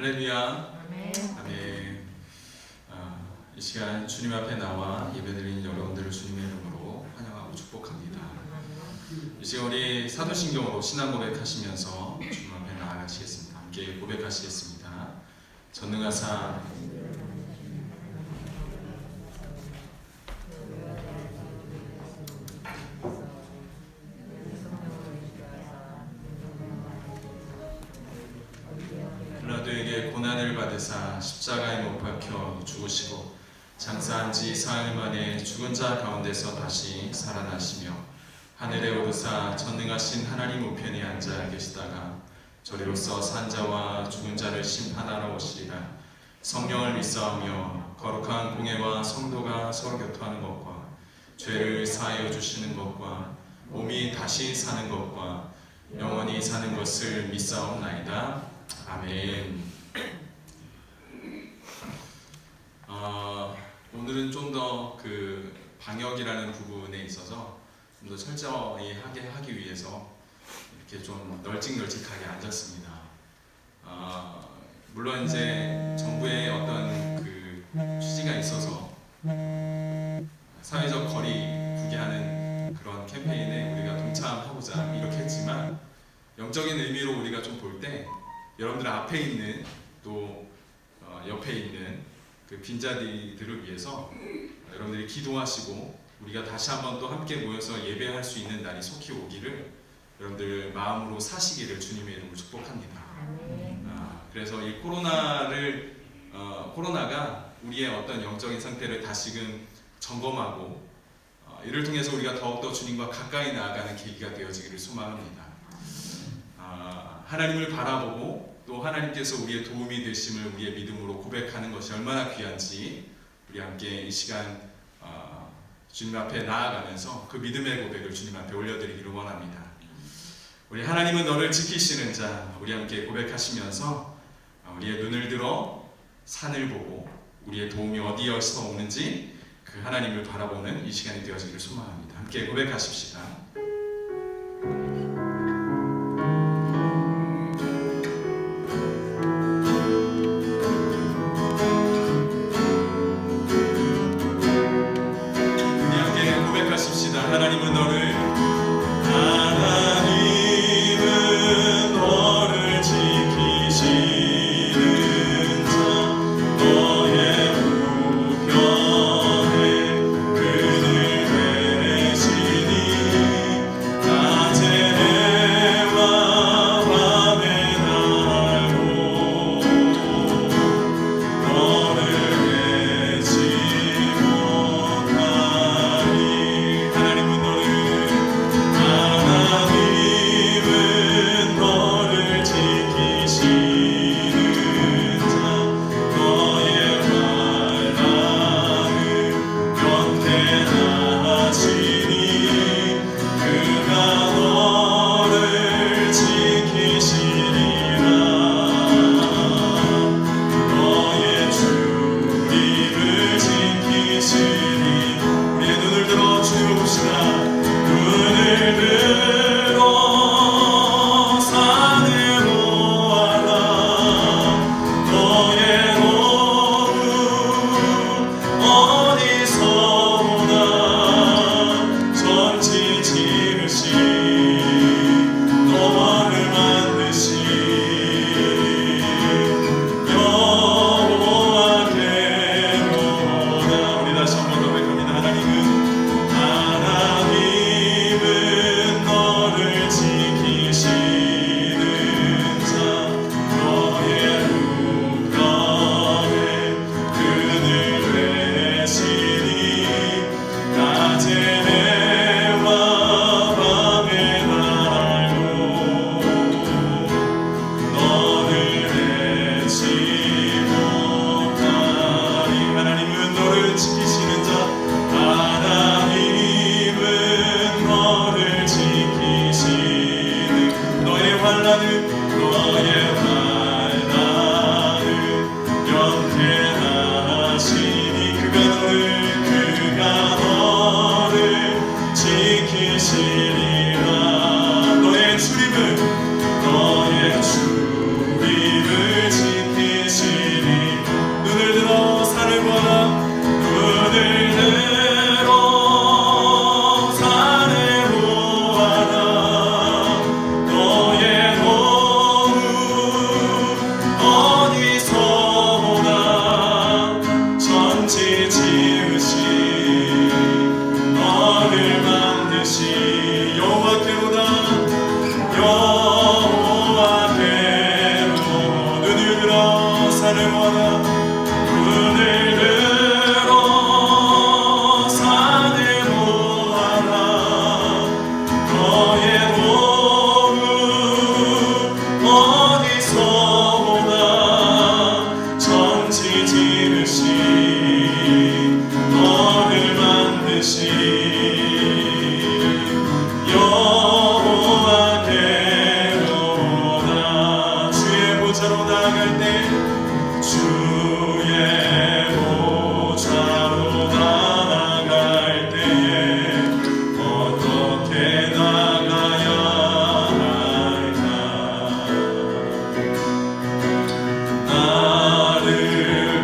할렐루야. 아멘. 아멘. 이 시간 주님 앞에 나와 예배드리는 여러분들을 주님의 이름으로 환영하고 축복합니다. 이 시간 우리 사도신경으로 신앙 고백하시면서 주님 앞에 나아가시겠습니다. 함께 고백하시겠습니다. 전능하사 빌라도에게 고난을 받으사 십자가에 못 박혀 죽으시고 장사한 지 사흘 만에 죽은 자 가운데서 다시 살아나시며 하늘에 오르사 전능하신 하나님 우편에 앉아 계시다가 저리로서 산 자와 죽은 자를 심판하러 오시리라. 성령을 믿사오며 거룩한 공회와 성도가 서로 교토하는 것과 죄를 사하여 주시는 것과 몸이 다시 사는 것과 영원히 사는 것을 믿사옵나이다. 아멘. 오늘은 좀 더 그 방역이라는 부분에 있어서 좀 더 철저히 하기 위해서 이렇게 좀 널찍널찍하게 앉았습니다. 물론 이제 정부의 어떤 그 취지가 있어서 사회적 거리 두게 하는 그런 캠페인에 우리가 동참하고자 이렇게 했지만 영적인 의미로 우리가 좀 볼 때 여러분들 앞에 있는 또 옆에 있는 그 빈자리들을 위해서 여러분들이 기도하시고 우리가 다시 한번 또 함께 모여서 예배할 수 있는 날이 속히 오기를 여러분들 마음으로 사시기를 주님의 이름으로 축복합니다. 그래서 이 코로나가 우리의 어떤 영적인 상태를 다시금 점검하고 이를 통해서 우리가 더욱더 주님과 가까이 나아가는 계기가 되어지기를 소망합니다. 하나님을 바라보고 또 하나님께서 우리의 도움이 되심을 우리의 믿음으로 고백하는 것이 얼마나 귀한지 우리 함께 이 시간 주님 앞에 나아가면서 그 믿음의 고백을 주님 앞에 올려드리기를 원합니다. 우리 하나님은 너를 지키시는 자, 우리 함께 고백하시면서 우리의 눈을 들어 산을 보고 우리의 도움이 어디에서 오는지 그 하나님을 바라보는 이 시간이 되어지기를 소망합니다. 함께 고백하십시다. 하나님은 너를 지키시는 자, 너의 우편에 그늘 되시니 손을 모아라. 눈을 들어 산을 보아라. 너의 도움 어디서 오나. 천지 지으신 너를 만드신 여호와께로다. 주의 보좌로 나아갈 때, 주의 보좌로 나아갈 때에 어떻게 나가야 할까. 나를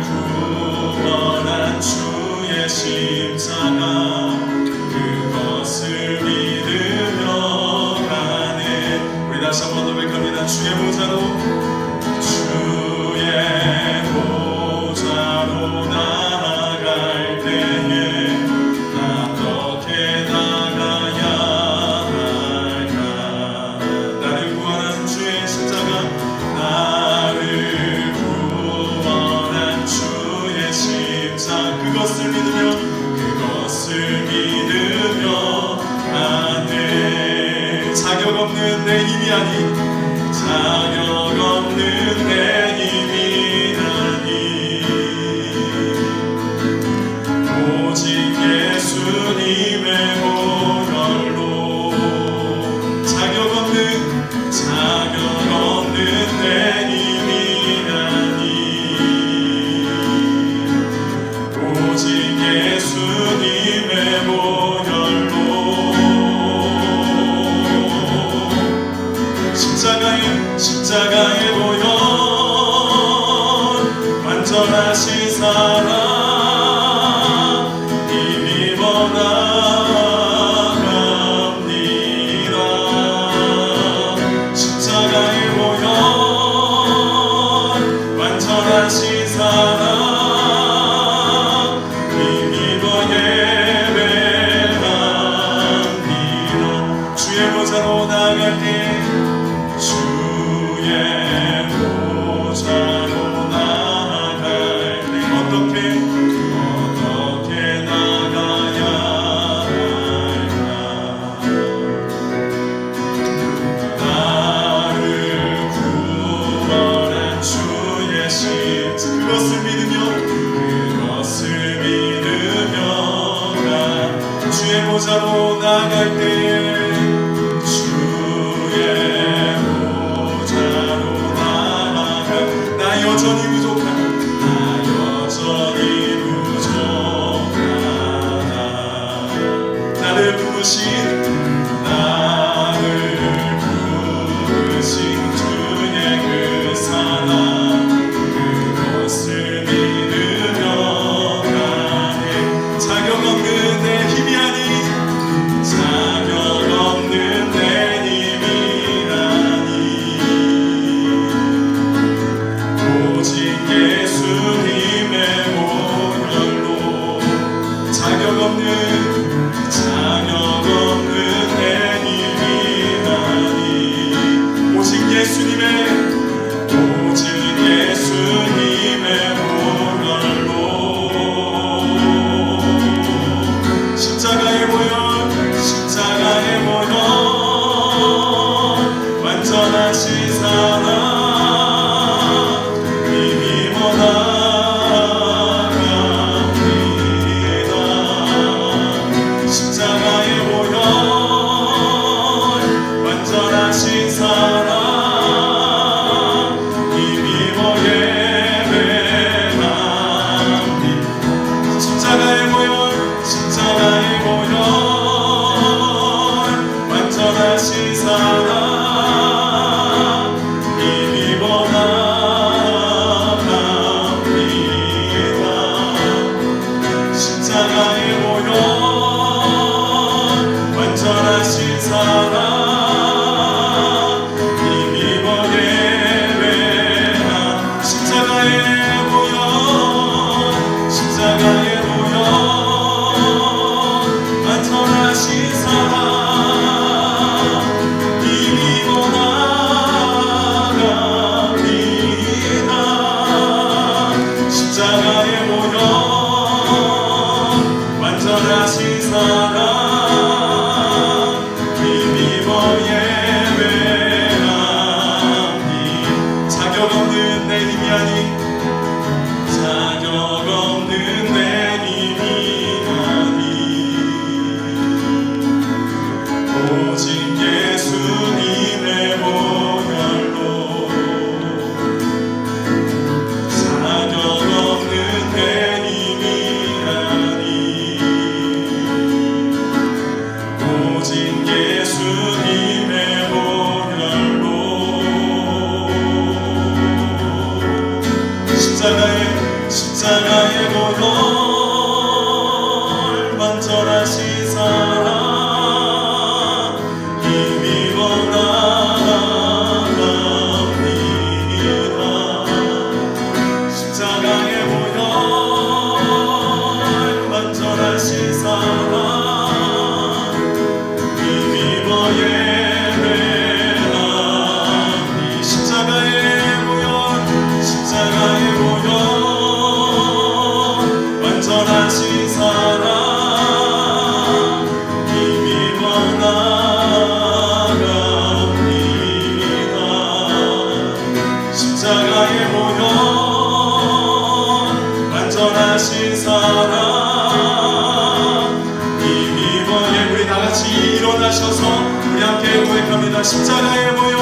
구원한 주의 십자가, 그것을 믿으며 가네. 우리 다시 한번 고백합니다. 주의 보좌로, 주의 보좌로 나아갈 때에 어떻게 나가야 할까. 나를 구원한 주의 십자가, 나를 구원한 주의 십자가, 그것을 믿으며 가네. 자격 없는 내 힘이 아닌, 자격 없는 내 힘이 아닌, 오직 예수님의 보혈로. 자격 없는 내 힘이 아닌, 오직 예수님의 보혈로. 십자가의 보혈, 완전하신 사랑 힘입어 나갑니다. 십자가의 보혈, 완전하신 사랑 힘입어 예배합니다. 주의 보좌로 나아갈 때, 주의 보좌로 나아갈 때 어떻게 나가야 할까. 나를 구원한 주의 십자가, 그것을 믿으며 가. 주의 보좌로 나아갈 때, 여전히 부족하다. 나를 부르신 주의 그 사랑, 그것을 믿으며 가네. 자격 없는 내 힘이 아닌, 자격 없는 내 힘이 아닌, 오직 예수님의 보혈로. 자격 없는 십자가의 보혈 완전하신 사랑 힘입어 나아갑니다. 십자가의 보혈 완전하신 사랑 힘입어 예배하니 십자가의 보혈 완전하신 사랑 힘입어 나아갑니다. 십자가의 보혈 완전하신 사랑 힘입어 우리 다같이 일어나셔서 우리 함께 고백합니다. 십자가의 보혈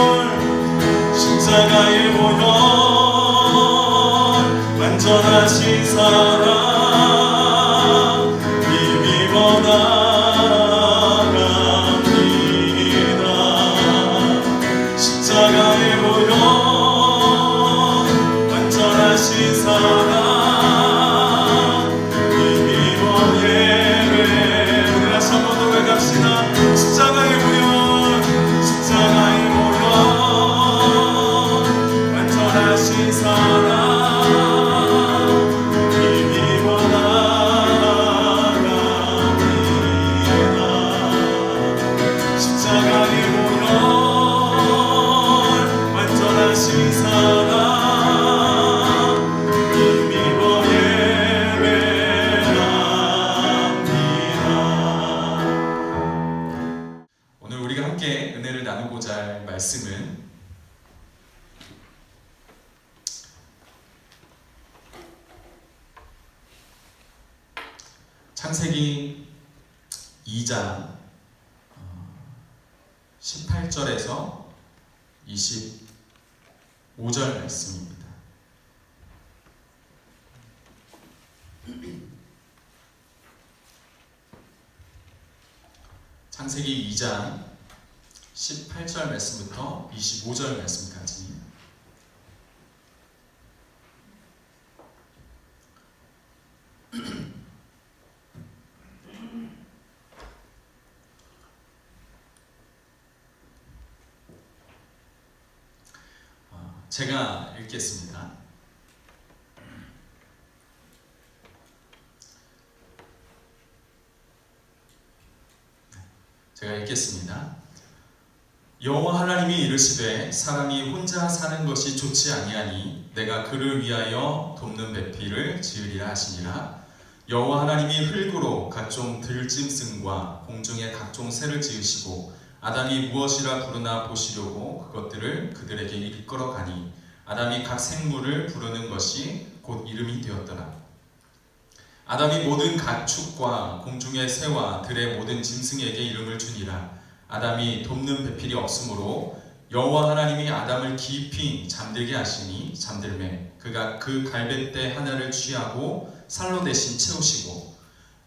완전하신 사랑 힘입어 나아갑니다. 십자가의 보혈 완전하신 사랑 힘입어 예배 우리 다시 한번 더 고백합시다. 십자가의 보혈 완전하신 사랑 힘입어 나아갑니다. 십자가의 보혈 완전하신 사랑 힘입어 예배합니다. 오늘 우리가 함께 은혜를 나누고자 할 말씀은 창세기 2장 18절에서 25절 말씀입니다. 창세기 2장 18절 말씀부터 25절 말씀까지 제가 읽겠습니다. 제가 읽겠습니다. 여호와 하나님이 이르시되 사람이 혼자 사는 것이 좋지 아니하니 내가 그를 위하여 돕는 배필을 지으리라 하시니라. 여호와 하나님이 흙으로 각종 들짐승과 공중의 각종 새를 지으시고 아담이 무엇이라 부르나 보시려고 그것들을 그들에게 이끌어 가니 아담이 각 생물을 부르는 것이 곧 이름이 되었더라. 아담이 모든 가축과 공중의 새와 들의 모든 짐승에게 이름을 주니라. 아담이 돕는 배필이 없으므로 여호와 하나님이 아담을 깊이 잠들게 하시니 잠들매 그가 그 갈배대 하나를 취하고 살로 대신 채우시고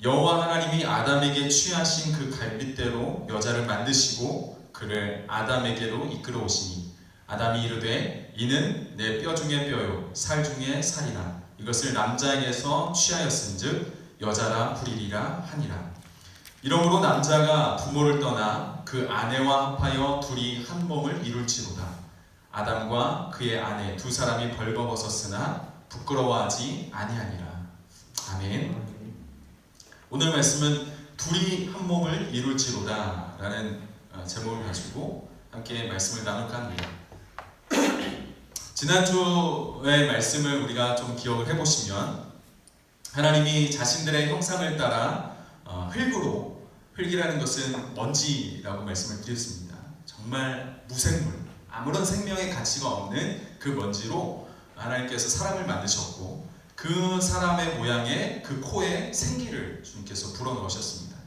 여호와 하나님이 아담에게 취하신 그 갈빗대로 여자를 만드시고 그를 아담에게로 이끌어 오시니 아담이 이르되 이는 내 뼈 중에 뼈요 살 중에 살이라. 이것을 남자에게서 취하였은즉 여자라 부리리라 하니라. 이러므로 남자가 부모를 떠나 그 아내와 합하여 둘이 한 몸을 이룰지로다. 아담과 그의 아내 두 사람이 벌거벗었으나 부끄러워하지 아니하니라. 아멘. 오늘 말씀은 둘이 한 몸을 이룰지로다 라는 제목을 가지고 함께 말씀을 나눌까 합니다. 지난주의 말씀을 우리가 좀 기억을 해보시면 하나님이 자신들의 형상을 따라 흙이라는 것은 먼지라고 말씀을 드렸습니다. 정말 무생물, 아무런 생명의 가치가 없는 그 먼지로 하나님께서 사람을 만드셨고 그 사람의 모양에 그 코에 생기를 주님께서 불어넣으셨습니다.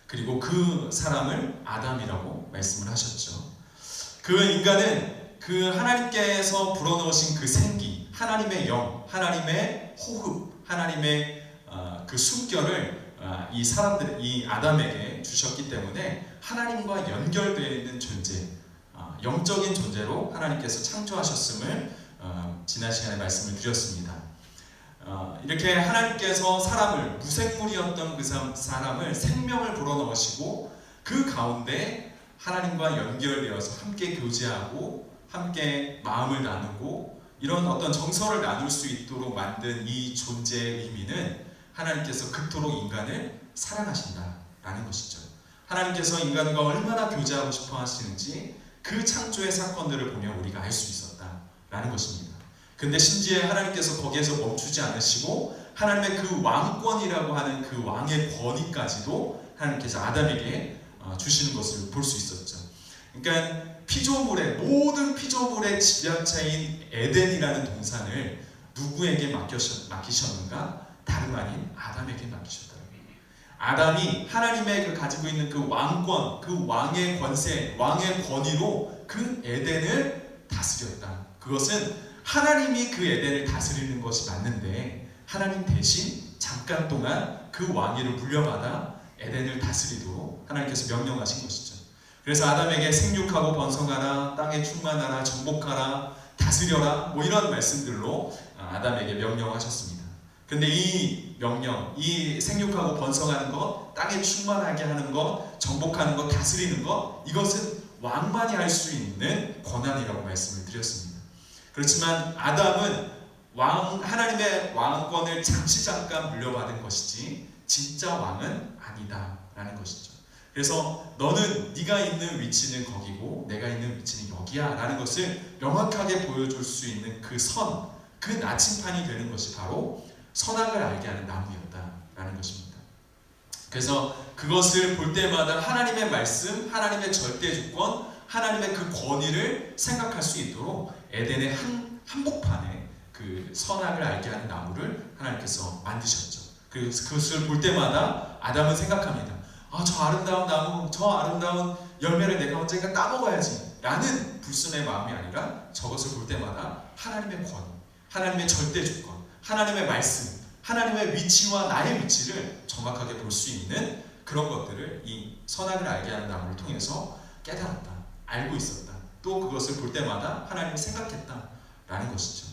그리고 그 사람을 아담이라고 말씀을 하셨죠. 그 인간은 그 하나님께서 불어넣으신 그 생기, 하나님의 영, 하나님의 호흡, 하나님의 그 숨결을 이 아담에게 주셨기 때문에 하나님과 연결되어 있는 존재, 영적인 존재로 하나님께서 창조하셨음을 지난 시간에 말씀을 드렸습니다. 이렇게 하나님께서 사람을, 무생물이었던 그 사람을 생명을 불어넣으시고 그 가운데 하나님과 연결되어서 함께 교제하고 함께 마음을 나누고 이런 어떤 정서를 나눌 수 있도록 만든 이 존재의 의미는 하나님께서 그토록 인간을 사랑하신다라는 것이죠. 하나님께서 인간과 얼마나 교제하고 싶어 하시는지 그 창조의 사건들을 보면 우리가 알 수 있었다라는 것입니다. 근데 심지어 하나님께서 거기에서 멈추지 않으시고 하나님의 그 왕권이라고 하는 그 왕의 권위까지도 하나님께서 아담에게 주시는 것을 볼 수 있었죠. 그러니까 모든 피조물의 집약체인 에덴이라는 동산을 누구에게 맡기셨는가? 다름 아닌 아담에게 맡기셨다. 아담이 하나님의 그 가지고 있는 그 왕권, 그 왕의 권세, 왕의 권위로 그 에덴을 다스렸다. 그것은 하나님이 그 에덴을 다스리는 것이 맞는데 하나님 대신 잠깐 동안 그 왕위를 물려받아 에덴을 다스리도록 하나님께서 명령하신 것이죠. 그래서 아담에게 생육하고 번성하라, 땅에 충만하라, 정복하라, 다스려라 이런 말씀들로 아담에게 명령하셨습니다. 근데 이 명령, 이 생육하고 번성하는 것, 땅에 충만하게 하는 것, 정복하는 것, 다스리는 것, 이것은 왕만이 할 수 있는 권한이라고 말씀을 드렸습니다. 그렇지만 아담은 하나님의 왕권을 잠깐 물려받은 것이지 진짜 왕은 아니다라는 것이죠. 그래서 너는 네가 있는 위치는 거기고 내가 있는 위치는 여기야 라는 것을 명확하게 보여줄 수 있는 그 나침판이 되는 것이 바로 선악을 알게 하는 나무였다라는 것입니다. 그래서 그것을 볼 때마다 하나님의 말씀, 하나님의 절대주권, 하나님의 그 권위를 생각할 수 있도록 에덴의 한복판에 그 선악을 알게 하는 나무를 하나님께서 만드셨죠. 그것을 볼 때마다 아담은 생각합니다. 저 아름다운 나무, 저 아름다운 열매를 내가 언젠가 따먹어야지 라는 불순의 마음이 아니라 저것을 볼 때마다 하나님의 권위, 하나님의 절대주권, 하나님의 말씀, 하나님의 위치와 나의 위치를 정확하게 볼 수 있는 그런 것들을 이 선악을 알게 하는 나무를 통해서 깨달았다, 알고 있었다. 또 그것을 볼 때마다 하나님이 생각했다라는 것이죠.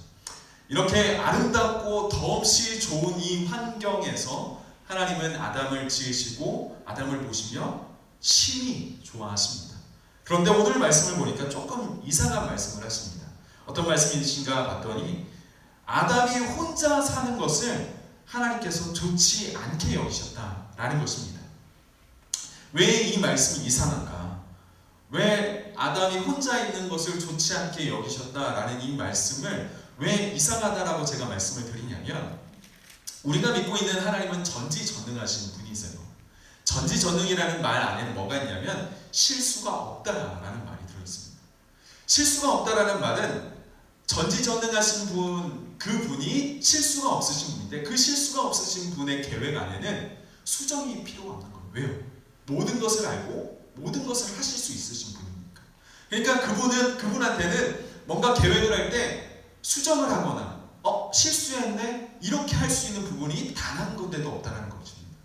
이렇게 아름답고 더없이 좋은 이 환경에서 하나님은 아담을 지으시고 아담을 보시며 심히 좋아하십니다. 그런데 오늘 말씀을 보니까 조금 이상한 말씀을 하십니다. 어떤 말씀이신가 봤더니 아담이 혼자 사는 것을 하나님께서 좋지 않게 여기셨다라는 것입니다. 왜 이 말씀이 이상한가? 왜 아담이 혼자 있는 것을 좋지 않게 여기셨다라는 이 말씀을 왜 이상하다라고 제가 말씀을 드리냐면 우리가 믿고 있는 하나님은 전지전능하신 분이세요. 전지전능이라는 말 안에는 뭐가 있냐면 실수가 없다라는 말이 들어있습니다. 실수가 없다라는 말은 전지전능하신 분, 그분이 실수가 없으신 분인데 그 실수가 없으신 분의 계획 안에는 수정이 필요가 없는 거예요. 왜요? 모든 것을 알고 모든 것을 하실 수 있으신 분이니까. 그러니까 그분한테는 뭔가 계획을 할 때 수정을 하거나 실수했네? 이렇게 할 수 있는 부분이 단 한 군데도 없다는 것입니다.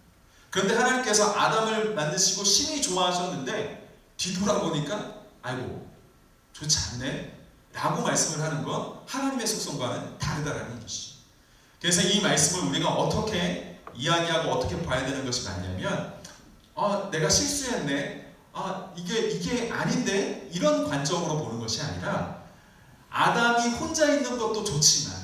그런데 하나님께서 아담을 만드시고 심히 좋아하셨는데 뒤돌아보니까 아이고 좋지 않네? 라고 말씀을 하는 건 하나님의 속성과는 다르다라는 것이죠. 그래서 이 말씀을 우리가 어떻게 이야기하고 어떻게 봐야 되는 것이 맞냐면 내가 실수했네? 이게 아닌데? 이런 관점으로 보는 것이 아니라 아담이 혼자 있는 것도 좋지만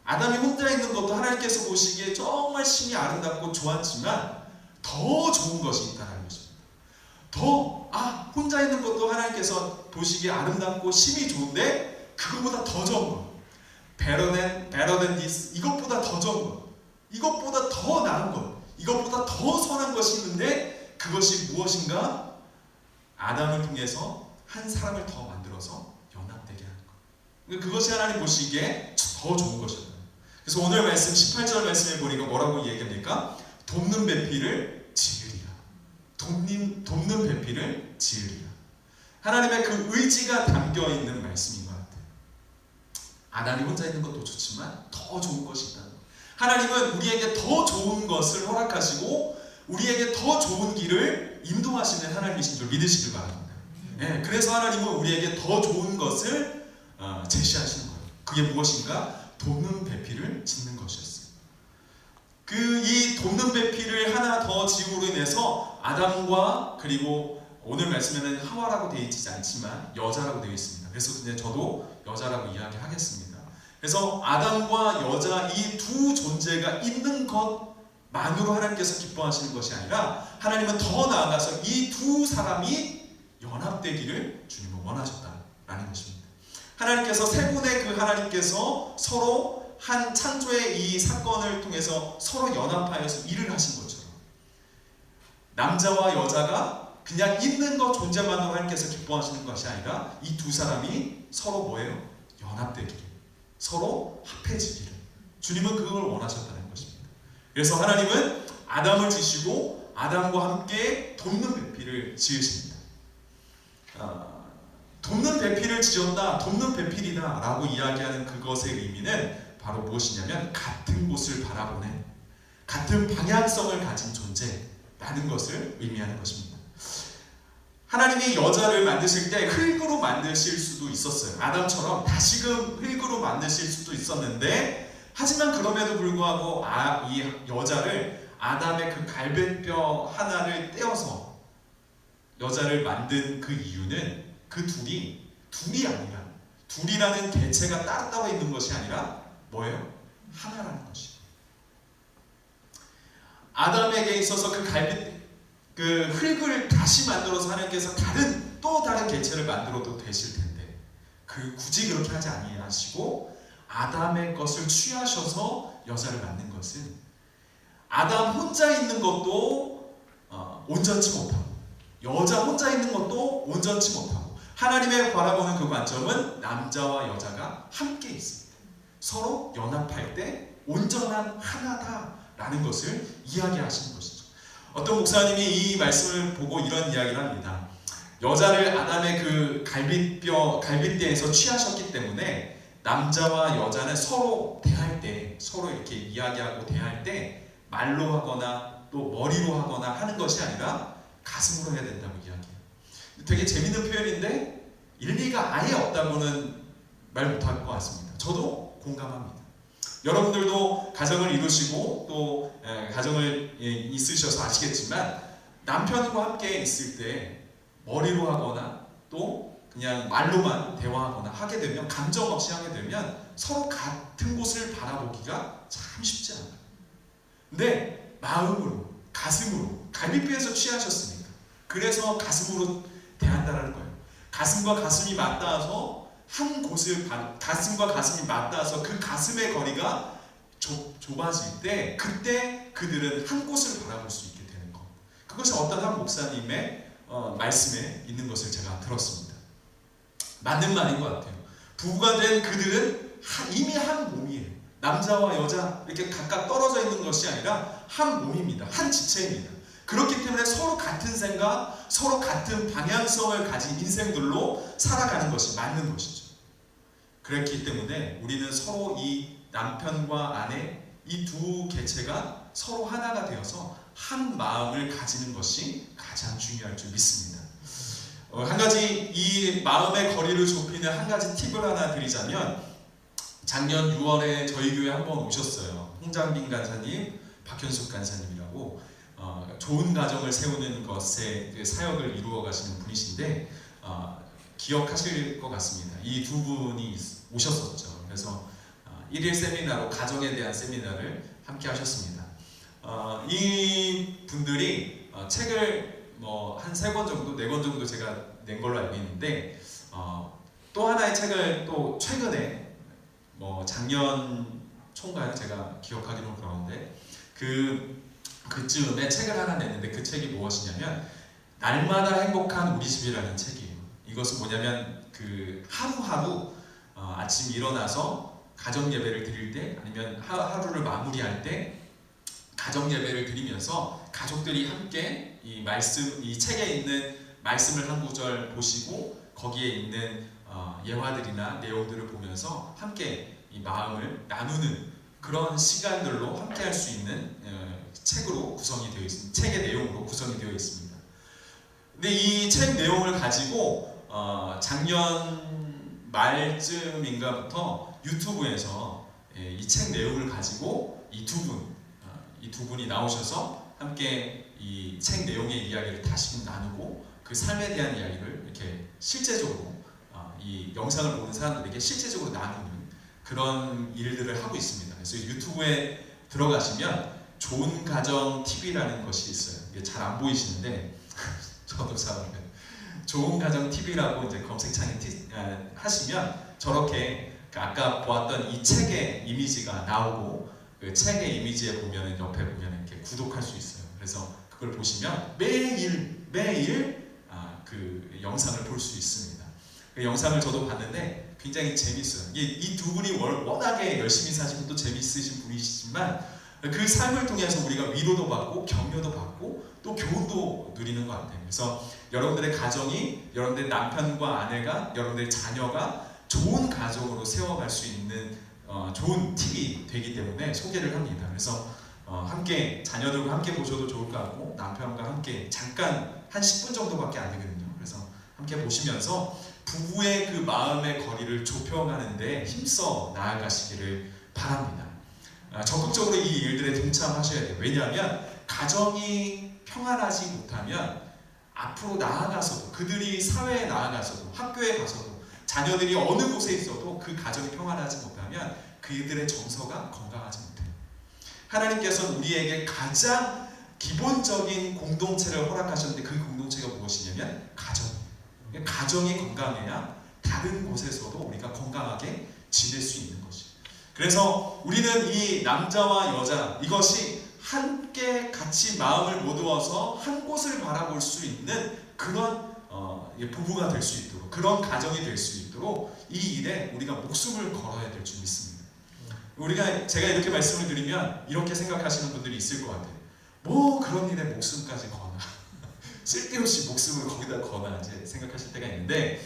아담이 혼자 있는 것도 하나님께서 보시기에 정말 심히 아름답고 좋았지만 더 좋은 것이 있다는 것입니다. 혼자 있는 것도 하나님께서 보시기에 아름답고 심히 좋은데 그것보다 더 좋은 것, better than this, 이것보다 더 좋은 것, 이것보다 더 나은 것, 이것보다 더 선한 것이 있는데 그것이 무엇인가? 아담을 통해서 한 사람을 더 만들어서 연합되게 하는 것. 그것이 하나님 보시기에 더 좋은 것이다. 그래서 오늘 말씀 18절 말씀에 보니까 뭐라고 얘기합니까? 돕는 배필을 지으리라. 돕는 배필을 지으리라. 하나님의 그 의지가 담겨있는 말씀인 것 같아요. 아담이 혼자 있는 것도 좋지만 더 좋은 것이 있다. 하나님은 우리에게 더 좋은 것을 허락하시고 우리에게 더 좋은 길을 인도하시는 하나님이신 줄 믿으시길 바랍니다. 그래서 하나님은 우리에게 더 좋은 것을 제시하시는 거예요. 그게 무엇인가? 돕는 배필을 짓는 것이었어요. 이 돕는 배필을 하나 더 지음으로 인해서 아담과, 그리고 오늘 말씀에는 하와라고 되어 있지 않지만 여자라고 되어 있습니다. 그래서 그냥 저도 여자라고 이야기하겠습니다. 그래서 아담과 여자 이 두 존재가 있는 것만으로 하나님께서 기뻐하시는 것이 아니라 하나님은 더 나아가서 이 두 사람이 연합되기를 주님은 원하셨다라는 것입니다. 하나님께서 세 분의 그 하나님께서 서로 한 창조의 이 사건을 통해서 서로 연합하여서 일을 하신 것처럼 남자와 여자가 그냥 있는 것 존재만으로 하나님께서 기뻐하시는 것이 아니라 이 두 사람이 서로 뭐예요? 연합되기를, 서로 합해지기를 주님은 그걸 원하셨다는 것입니다. 그래서 하나님은 아담을 지시고 아담과 함께 돕는 배필을 지으십니다. 돕는 배필을 지었다, 돕는 배필이다 라고 이야기하는 그것의 의미는 바로 무엇이냐면 같은 곳을 바라보는, 같은 방향성을 가진 존재라는 것을 의미하는 것입니다. 하나님이 여자를 만드실 때 흙으로 만드실 수도 있었어요. 아담처럼 다시금 흙으로 만드실 수도 있었는데, 하지만 그럼에도 불구하고 이 여자를 아담의 그 갈빗뼈 하나를 떼어서 여자를 만든 그 이유는 그 둘이 아니라, 둘이라는 개체가 따로 있는 것이 아니라 뭐예요? 하나라는 것이에요. 아담에게 있어서 그 흙을 다시 만들어서 하나님께서 또 다른 개체를 만들어도 되실 텐데 굳이 그렇게 하지 아니하시고 아담의 것을 취하셔서 여자를 만든 것은 아담 혼자 있는 것도 온전치 못하고 여자 혼자 있는 것도 온전치 못하고 하나님의 바라보는 그 관점은 남자와 여자가 함께 있습니다. 서로 연합할 때 온전한 하나다라는 것을 이야기하시는 것이죠. 어떤 목사님이 이 말씀을 보고 이런 이야기를 합니다. 여자를 아담의 그 갈빗대에서 취하셨기 때문에 남자와 여자는 서로 대할 때, 서로 이렇게 이야기하고 대할 때 말로 하거나 또 머리로 하거나 하는 것이 아니라 가슴으로 해야 된다고 이야기해요. 되게 재밌는 표현인데 일리가 아예 없다고는 말 못할 것 같습니다. 저도 공감합니다. 여러분들도 가정을 이루시고 또 가정을 있으셔서 아시겠지만 남편과 함께 있을 때 머리로 하거나 또 그냥 말로만 대화하거나 하게 되면, 감정 없이 하게 되면 서로 같은 곳을 바라보기가 참 쉽지 않아요. 근데 마음으로, 가슴으로, 갈비뼈에서 취하셨으니까 그래서 가슴으로 대한다는 거예요. 가슴과 가슴이 맞닿아서 한 곳을, 가슴과 가슴이 맞닿아서 그 가슴의 거리가 좁아질 때 그때 그들은 한 곳을 바라볼 수 있게 되는 것. 그것이 어떤 한 목사님의 말씀에 있는 것을 제가 들었습니다. 맞는 말인 것 같아요. 부부가 된 그들은 이미 한 몸이에요. 남자와 여자 이렇게 각각 떨어져 있는 것이 아니라 한 몸입니다. 한 지체입니다. 그렇기 때문에 서로 같은 생각, 서로 같은 방향성을 가진 인생들로 살아가는 것이 맞는 것이죠. 그렇기 때문에 우리는 서로 이 남편과 아내 이 두 개체가 서로 하나가 되어서 한 마음을 가지는 것이 가장 중요할 줄 믿습니다. 한 가지 이 마음의 거리를 좁히는 한 가지 팁을 하나 드리자면, 작년 6월에 저희 교회 한번 오셨어요. 홍장빈 간사님, 박현숙 간사님이라고 좋은 가정을 세우는 것에 사역을 이루어 가시는 분이신데 기억하실 것 같습니다. 이 두 분이 오셨었죠. 그래서 1일 세미나로 가정에 대한 세미나를 함께 하셨습니다. 이 분들이 책을 한 3권 정도, 4권 정도 제가 낸 걸로 알고 있는데 또 하나의 책을 또 최근에 작년 초인가요? 제가 기억하기로 그러는데 그쯤에 책을 하나 냈는데 그 책이 무엇이냐면 날마다 행복한 우리 집이라는 책이에요. 이것은 뭐냐면 그 하루하루 아침 일어나서 가정 예배를 드릴 때 아니면 하루를 마무리할 때 가정 예배를 드리면서 가족들이 함께 이 책에 있는 말씀을 한 구절 보시고 거기에 있는 예화들이나 내용들을 보면서 함께 이 마음을 나누는 그런 시간들로 함께 할 수 있는 책으로 구성이 되어 있습니다. 책의 내용으로 구성이 되어 있습니다. 근데 이 책 내용을 가지고 작년 말쯤인가부터 유튜브에서 이 책 내용을 가지고 이 두 분이 나오셔서 함께 이 책 내용의 이야기를 다시 나누고 그 삶에 대한 이야기를 이렇게 실제적으로 이 영상을 보는 사람들에게 실제적으로 나누는 그런 일들을 하고 있습니다. 그래서 유튜브에 들어가시면 좋은 가정 TV라는 것이 있어요. 이게 잘 안 보이시는데 저도 잘 안 보여요. 좋은 가정 TV라고 이제 검색창에 하시면 저렇게 아까 보았던 이 책의 이미지가 나오고 그 책의 이미지에 보면은 옆에 보면 이렇게 구독할 수 있어요. 그래서 그걸 보시면 매일 그 영상을 볼 수 있습니다. 그 영상을 저도 봤는데 굉장히 재밌어요. 이 두 분이 워낙에 열심히 사시고 또 재밌으신 분이시지만 그 삶을 통해서 우리가 위로도 받고 격려도 받고 또 교훈도 누리는 것 같아요. 그래서 여러분들의 가정이, 여러분들의 남편과 아내가, 여러분들의 자녀가 좋은 가정으로 세워갈 수 있는 좋은 팁이 되기 때문에 소개를 합니다. 그래서 함께 자녀들과 함께 보셔도 좋을 것 같고 남편과 함께 잠깐 한 10분 정도밖에 안 되거든요. 그래서 함께 보시면서 부부의 그 마음의 거리를 좁혀가는데 힘써 나아가시기를 바랍니다. 적극적으로 이 일들에 동참하셔야 돼요. 왜냐하면 가정이 평안하지 못하면 앞으로 나아가서도 그들이 사회에 나아가서도 학교에 가서도 자녀들이 어느 곳에 있어도 그 가정이 평안하지 못하면 그들의 정서가 건강하지 못해요. 하나님께서는 우리에게 가장 기본적인 공동체를 허락하셨는데 그 공동체가 무엇이냐면 가정이에요. 가정이 건강해야 다른 곳에서도 우리가 건강하게 지낼 수 있는 것이에요. 그래서 우리는 이 남자와 여자 이것이 함께 같이 마음을 모두어서 한 곳을 바라볼 수 있는 그런 부부가 될 수 있도록 그런 가정이 될 수 있도록 이 일에 우리가 목숨을 걸어야 될 줄 믿습니다. 제가 이렇게 말씀을 드리면 이렇게 생각하시는 분들이 있을 것 같아요. 뭐 그런 일에 목숨까지 거나 쓸데없이 목숨을 거기다 거나 이제 생각하실 때가 있는데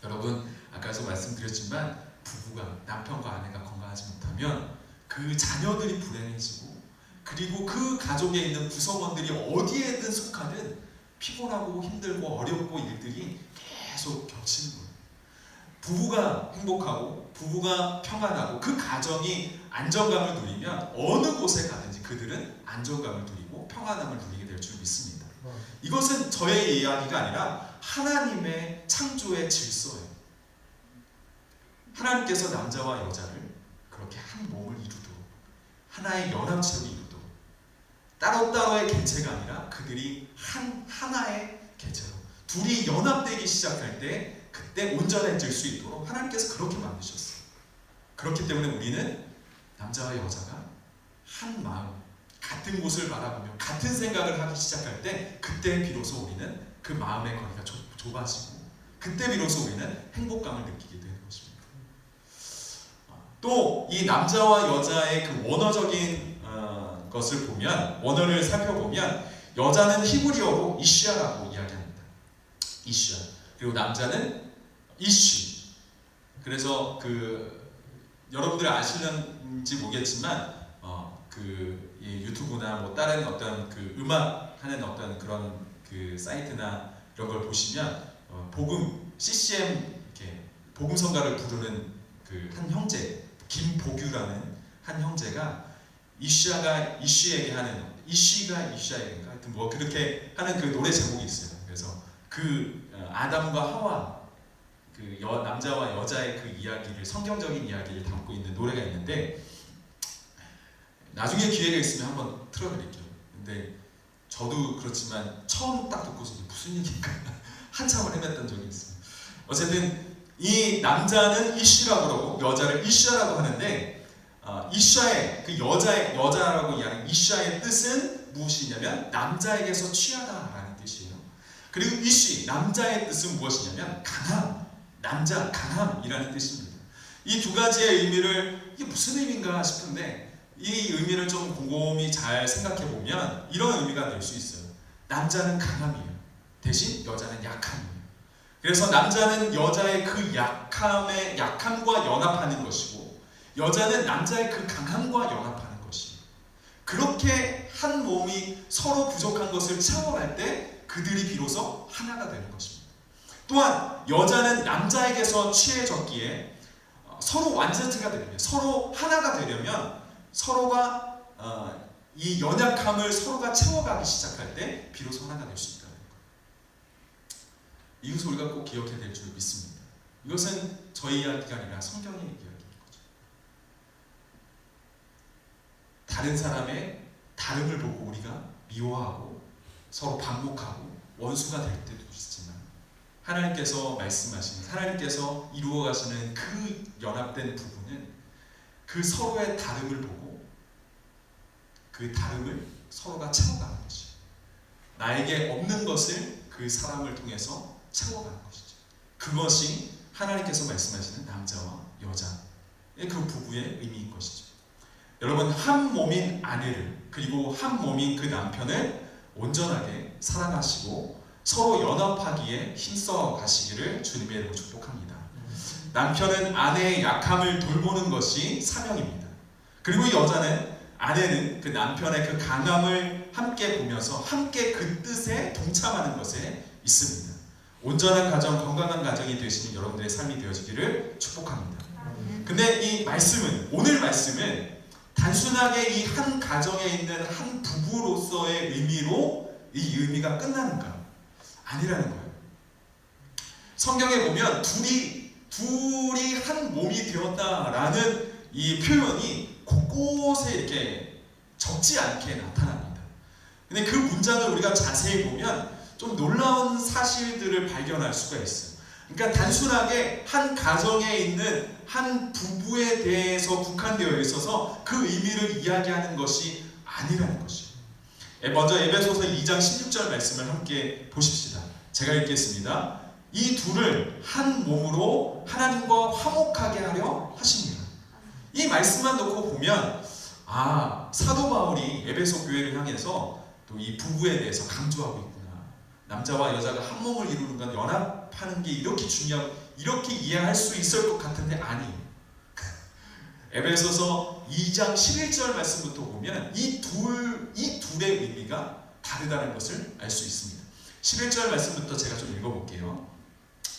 여러분 아까도 말씀드렸지만 부부가 남편과 아내가 건강하지 못하면 그 자녀들이 불행해지고 그리고 그 가족에 있는 구성원들이 어디에든 속하든 피곤하고 힘들고 어렵고 일들이 계속 겹치는 거예요. 부부가 행복하고 부부가 평안하고 그 가정이 안정감을 누리면 어느 곳에 가든지 그들은 안정감을 누리고 평안함을 누리게 될 줄 믿습니다. 이것은 저의 이야기가 아니라 하나님의 창조의 질서예요. 하나님께서 남자와 여자를 그렇게 한 몸을 이루도록 하나의 연합체로 이루도록 따로따로의 개체가 아니라 그들이 하나의 개체로 둘이 연합되기 시작할 때 그때 온전해질 수 있도록 하나님께서 그렇게 만드셨어요. 그렇기 때문에 우리는 남자와 여자가 한 마음 같은 곳을 바라보며 같은 생각을 하기 시작할 때 그때 비로소 우리는 그 마음의 거리가 좁아지고 그때 비로소 우리는 행복감을 느끼게 되는 것입니다. 또 이 남자와 여자의 그 원어적인 것을 보면 원어를 살펴보면 여자는 히브리어로 이슈아라고 이야기합니다. 이슈아. 그리고 남자는 이슈. 그래서 여러분들이 아시는지 모르겠지만 이 유튜브나 뭐 다른 어떤 음악 하는 어떤 그런 사이트나 이런 걸 보시면 복음 CCM 이렇게 복음성가를 부르는 한 형제 김보규라는 한 형제가 이슈에게 하는 이슈에게인가 하여튼 뭐 그렇게 하는 그 노래 제목이 있어요. 그래서 아담과 하와 남자와 여자의 그 이야기를 성경적인 이야기를 담고 있는 노래가 있는데 나중에 기회가 있으면 한번 틀어드릴게요. 근데 저도 그렇지만 처음 딱 듣고서 무슨 얘기인가 한참을 헤맸던 적이 있어요. 어쨌든 이 남자는 이슈라고 그러고 여자를 이슈라고 하는데 이슈의 그 여자라고 이야기하는 이슈의 뜻은 무엇이냐면 남자에게서 취하다라는 뜻이에요. 그리고 이슈 남자의 뜻은 무엇이냐면 강함, 남자 강함이라는 뜻입니다. 이 두 가지의 의미를 이게 무슨 의미인가 싶은데 이 의미를 좀 곰곰이 잘 생각해 보면 이런 의미가 될 수 있어요. 남자는 강함이에요. 대신 여자는 약함이에요. 그래서 남자는 여자의 그 약함과 연합하는 것이고 여자는 남자의 그 강함과 연합하는 것이에요. 그렇게 한 몸이 서로 부족한 것을 채워갈 때 그들이 비로소 하나가 되는 것입니다. 또한 여자는 남자에게서 취해졌기에 서로 완전체가 되려면 서로 하나가 되려면 서로가 이 연약함을 서로가 채워가기 시작할 때 비로소 하나가 될 수 있다는 거예요. 이것을 우리가 꼭 기억해야 될 줄 믿습니다. 이것은 저희 이야기가 아니라 성경의 이야기인 거죠. 다른 사람의 다름을 보고 우리가 미워하고 서로 반목하고 원수가 될 때도 있지만 하나님께서 말씀하시는, 하나님께서 이루어 가시는 그 연합된 부분은 그 서로의 다름을 보고 그 다름을 서로가 채워가는 것이에요. 나에게 없는 것을 그 사람을 통해서 채워가는 것이죠. 그것이 하나님께서 말씀하시는 남자와 여자의 그 부부의 의미인 것이죠. 여러분, 한 몸인 아내를 그리고 한 몸인 그 남편을 온전하게 사랑하시고 서로 연합하기에 힘써 가시기를 주님의 이름으로 축복합니다. 남편은 아내의 약함을 돌보는 것이 사명입니다. 그리고 여자는, 아내는 그 남편의 그 강함을 함께 보면서 함께 그 뜻에 동참하는 것에 있습니다. 온전한 가정, 건강한 가정이 되시는 여러분들의 삶이 되어지기를 축복합니다. 근데 이 말씀은, 오늘 말씀은 단순하게 이 한 가정에 있는 한 부부로서의 의미로 이 의미가 끝나는가? 아니라는 거예요. 성경에 보면 둘이 한 몸이 되었다라는 이 표현이 곳곳에 이렇게 적지 않게 나타납니다. 근데 그 문장을 우리가 자세히 보면 좀 놀라운 사실들을 발견할 수가 있어요. 그러니까 단순하게 한 가정에 있는 한 부부에 대해서 국한되어 있어서 그 의미를 이야기하는 것이 아니라는 것이에요. 먼저 에베소서 2장 16절 말씀을 함께 보십시다. 제가 읽겠습니다. 이 둘을 한 몸으로 하나님과 화목하게 하려 하십니다. 이 말씀만 놓고 보면 사도 바울이 에베소 교회를 향해서 또 이 부부에 대해서 강조하고 있구나. 남자와 여자가 한 몸을 이루는 건 연합하는 게 이렇게 중요하고 이렇게 이해할 수 있을 것 같은데 아니에요. 에베소서 2장 11절 말씀부터 보면 이 둘의 의미가 다르다는 것을 알 수 있습니다. 11절 말씀부터 제가 좀 읽어볼게요.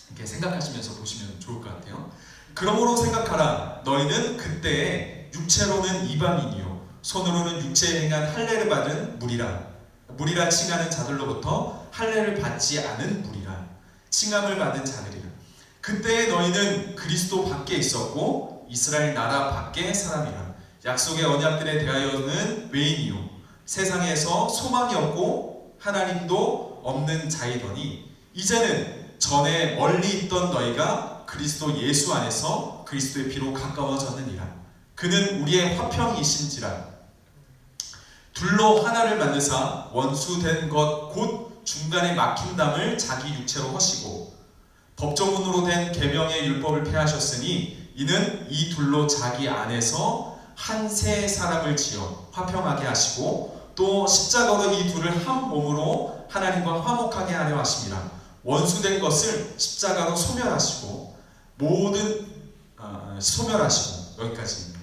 이렇게 생각하시면서 보시면 좋을 것 같아요. 그러므로 생각하라. 너희는 그때에 육체로는 이방인이요 손으로는 육체에 행한 할례를 받은 무리라. 무리라 칭하는 자들로부터 할례를 받지 않은 무리라. 칭함을 받은 자들이라. 그때에 너희는 그리스도 밖에 있었고 이스라엘 나라 밖의 사람이라. 약속의 언약들에 대하여는 외인이요 세상에서 소망이 없고 하나님도 없는 자이더니 이제는 전에 멀리 있던 너희가 그리스도 예수 안에서 그리스도의 피로 가까워졌느니라. 그는 우리의 화평이신지라. 둘로 하나를 만드사 원수된 것 곧 중간에 막힌 담을 자기 육체로 허시고 법조문으로 된 계명의 율법을 폐하셨으니 이는 이 둘로 자기 안에서 한 새 사람을 지어 화평하게 하시고 또 십자가로 이 둘을 한 몸으로 하나님과 화목하게 하려 하심이라. 원수된 것을 십자가로 소멸하시고 소멸하시고 여기까지입니다.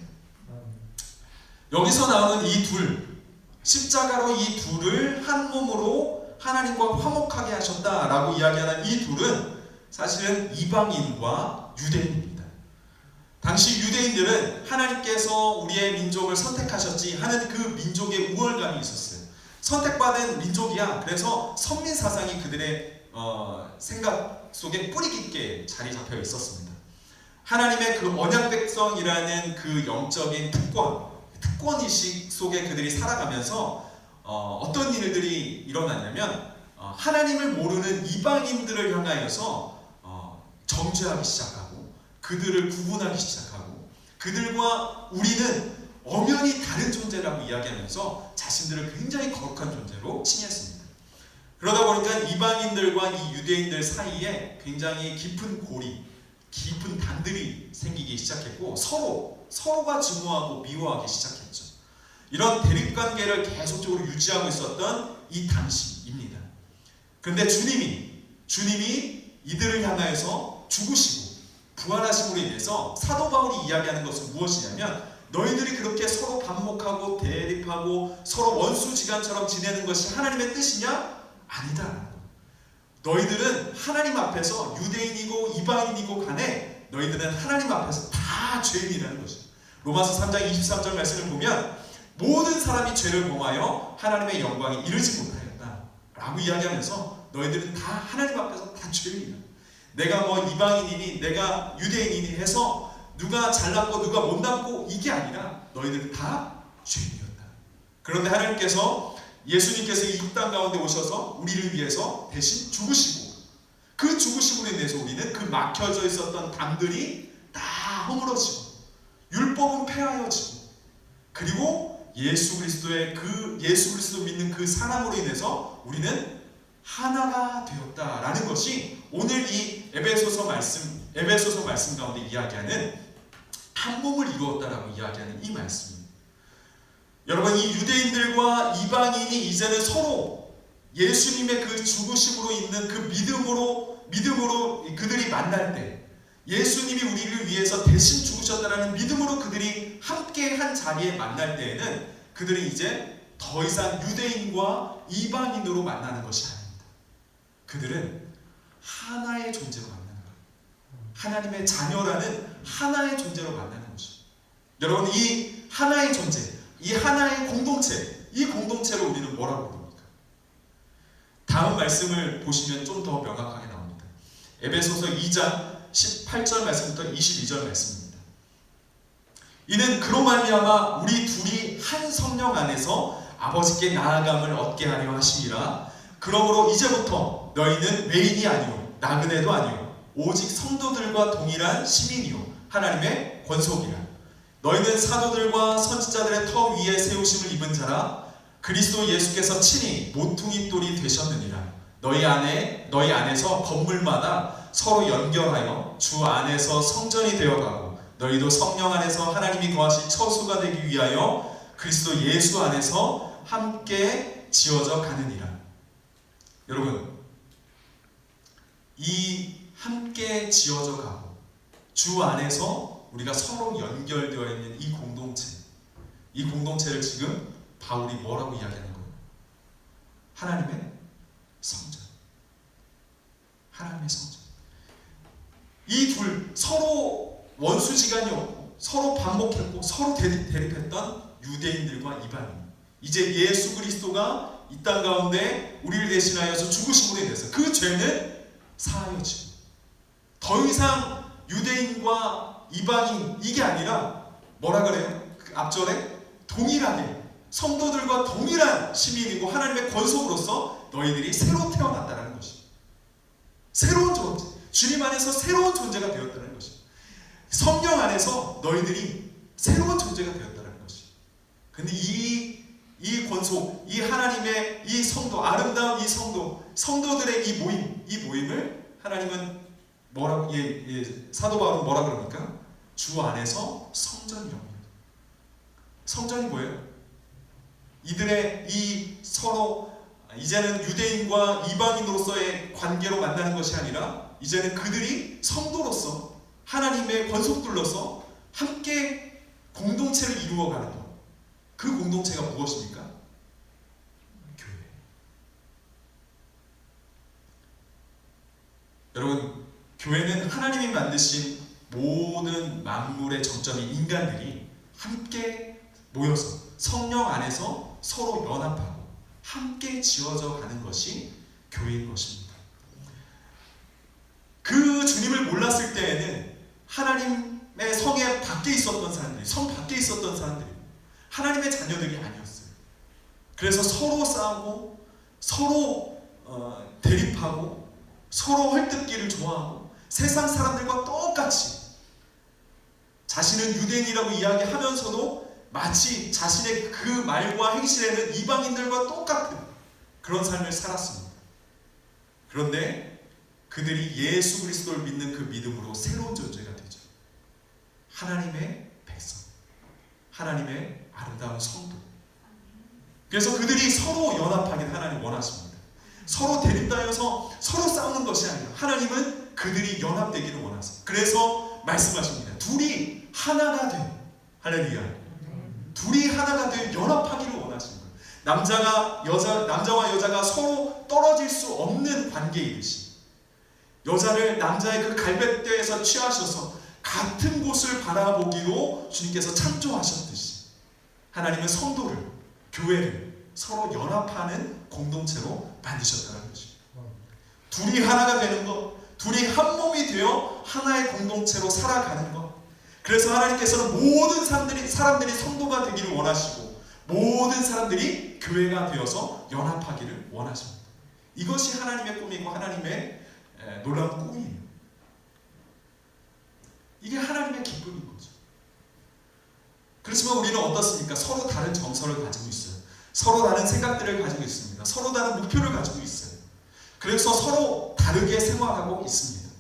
여기서 나오는 이 둘, 십자가로 이 둘을 한 몸으로 하나님과 화목하게 하셨다라고 이야기하는 이 둘은 사실은 이방인과 유대인입니다. 당시 유대인들은 하나님께서 우리의 민족을 선택하셨지 하는 그 민족의 우월감이 있었어요. 선택받은 민족이야. 그래서 선민 사상이 그들의 생각 속에 뿌리 깊게 자리 잡혀 있었습니다. 하나님의 그 언약 백성이라는 그 영적인 특권의식 속에 그들이 살아가면서 어떤 일들이 일어났냐면 하나님을 모르는 이방인들을 향하여서 정죄하기 시작하고 그들을 구분하기 시작하고 그들과 우리는 엄연히 다른 존재라고 이야기하면서 자신들을 굉장히 거룩한 존재로 칭했습니다. 그러다 보니까 이방인들과 이 유대인들 사이에 굉장히 깊은 고리, 깊은 단들이 생기기 시작했고 서로가 증오하고 미워하기 시작했죠. 이런 대립관계를 계속적으로 유지하고 있었던 이 당시입니다. 그런데 주님이 이들을 향하여서 죽으시고 부활하심으로 인해서 사도 바울이 이야기하는 것은 무엇이냐면 너희들이 그렇게 서로 반목하고 대립하고 서로 원수지간처럼 지내는 것이 하나님의 뜻이냐? 아니다. 너희들은 하나님 앞에서 유대인이고 이방인이고 간에 너희들은 하나님 앞에서 다 죄인이라는 것이죠. 로마서 3장 23절 말씀을 보면 모든 사람이 죄를 범하여 하나님의 영광에 이르지 못하였다 라고 이야기하면서 너희들은 다 하나님 앞에서 다 죄인이다. 내가 뭐 이방인이니 내가 유대인이니 해서 누가 잘났고 누가 못났고 이게 아니라 너희들은 다 죄인이었다. 그런데 하나님께서 예수님께서 이 땅 가운데 오셔서 우리를 위해서 대신 죽으시고 그 죽으심으로 인해서 우리는 그 막혀져 있었던 담들이 다 허물어지고 율법은 폐하여지고 그리고 예수 그리스도 믿는 그 사랑으로 인해서 우리는 하나가 되었다라는 것이 오늘 이 에베소서 말씀 가운데 이야기하는 한 몸을 이루었다라고 이야기하는 이 말씀입니다. 여러분, 이 유대인들과 이방인이 이제는 서로 예수님의 그 죽으심으로 있는 그 믿음으로 그들이 만날 때 예수님이 우리를 위해서 대신 죽으셨다라는 믿음으로 그들이 함께 한 자리에 만날 때에는 그들이 이제 더 이상 유대인과 이방인으로 만나는 것이 아닙니다. 그들은 하나의 존재로 만나는 거예요. 하나님의 자녀라는 하나의 존재로 만나는 것이죠. 여러분, 이 하나의 존재, 이 하나의 공동체, 이 공동체를 우리는 뭐라고 부릅니까? 다음 말씀을 보시면 좀 더 명확하게 나옵니다. 에베소서 2장 18절 말씀부터 22절 말씀입니다. 이는 그로 말미암아 우리 둘이 한 성령 안에서 아버지께 나아감을 얻게 하려 하심이라. 그러므로 이제부터 너희는 외인이 아니요 나그네도 아니요 오직 성도들과 동일한 시민이요 하나님의 권속이라. 너희는 사도들과 선지자들의 터 위에 세우심을 입은 자라. 그리스도 예수께서 친히 모퉁이 돌이 되셨느니라. 너희 안에서 건물마다 서로 연결하여 주 안에서 성전이 되어가고 너희도 성령 안에서 하나님이 거하실 처소가 되기 위하여 그리스도 예수 안에서 함께 지어져 가느니라. 여러분, 이 함께 지어져 가고 주 안에서 우리가 서로 연결되어 있는 이 공동체를 지금 바울이 뭐라고 이야기하는 거예요? 하나님의 성전. 하나님의 성전. 이 둘 서로 원수지간이었고 서로 반목했고 서로 대립했던 유대인들과 이방인, 이제 예수 그리스도가 이 땅 가운데 우리를 대신하여서 죽으심으로 인해서 그 죄는 사하여지고 더 이상 유대인과 이방인 이게 아니라 뭐라 그래요? 그 앞절에 동일하게 성도들과 동일한 시민이고 하나님의 권속으로서 너희들이 새로 태어났다는 것이, 새로운 존재, 주님 안에서 새로운 존재가 되었다는 것이, 성령 안에서 너희들이 새로운 존재가 되었다는 것이. 근데 이 권속, 이 하나님의 이 성도, 아름다운 이 성도들의 이 모임을 하나님은 뭐라고, 사도 바울은 뭐라 그럽니까? 주 안에서 성전이라고. 성전이 뭐예요? 이들의 이 서로 이제는 유대인과 이방인으로서의 관계로 만나는 것이 아니라 이제는 그들이 성도로서 하나님의 권속들로서 함께 공동체를 이루어가는 것. 그 공동체가 무엇입니까? 교회. 여러분, 교회는 하나님이 만드신 모든 만물의 정점인 인간들이 함께 모여서 성령 안에서 서로 연합하고 함께 지어져 가는 것이 교회인 것입니다. 그 주님을 몰랐을 때에는 하나님의 성에 밖에 있었던 사람들이, 성 밖에 있었던 사람들이 하나님의 자녀들이 아니었어요. 그래서 서로 싸우고 서로 대립하고 서로 헐뜯기를 좋아하고 세상 사람들과 똑같이 자신은 유대인이라고 이야기하면서도 마치 자신의 그 말과 행실에는 이방인들과 똑같은 그런 삶을 살았습니다. 그런데 그들이 예수 그리스도를 믿는 그 믿음으로 새로운 존재가 되죠. 하나님의 백성, 하나님의 아름다운 성도. 그래서 그들이 서로 연합하길 하나님 원하십니다. 서로 대립하여서 서로 싸우는 것이 아니라 하나님은 그들이 연합되기를 원하세요. 그래서 말씀하십니다. 둘이 하나가 돼. 할렐루야. 둘이 하나가 돼 연합하기를 원하시는 거예요. 남자와 여자가 서로 떨어질 수 없는 관계이듯이 여자를 남자의 그 갈빗대에서 취하셔서 같은 곳을 바라보기로 주님께서 창조하셨듯이 하나님은 성도를, 교회를 서로 연합하는 공동체로 만드셨다는 것입니다. 둘이 하나가 되는 것, 둘이 한 몸이 되어 하나의 공동체로 살아가는 것. 그래서 하나님께서는 모든 사람들이 성도가 되기를 원하시고 모든 사람들이 교회가 되어서 연합하기를 원하십니다. 이것이 하나님의 꿈이고 하나님의 놀라운 꿈이에요. 이게 하나님의 기쁨인 거죠. 그렇지만 우리는 어떻습니까? 서로 다른 정서를 가지고 있어요. 서로 다른 생각들을 가지고 있습니다. 서로 다른 목표를 가지고 있어요. 그래서 서로 다르게 생활하고 있습니다.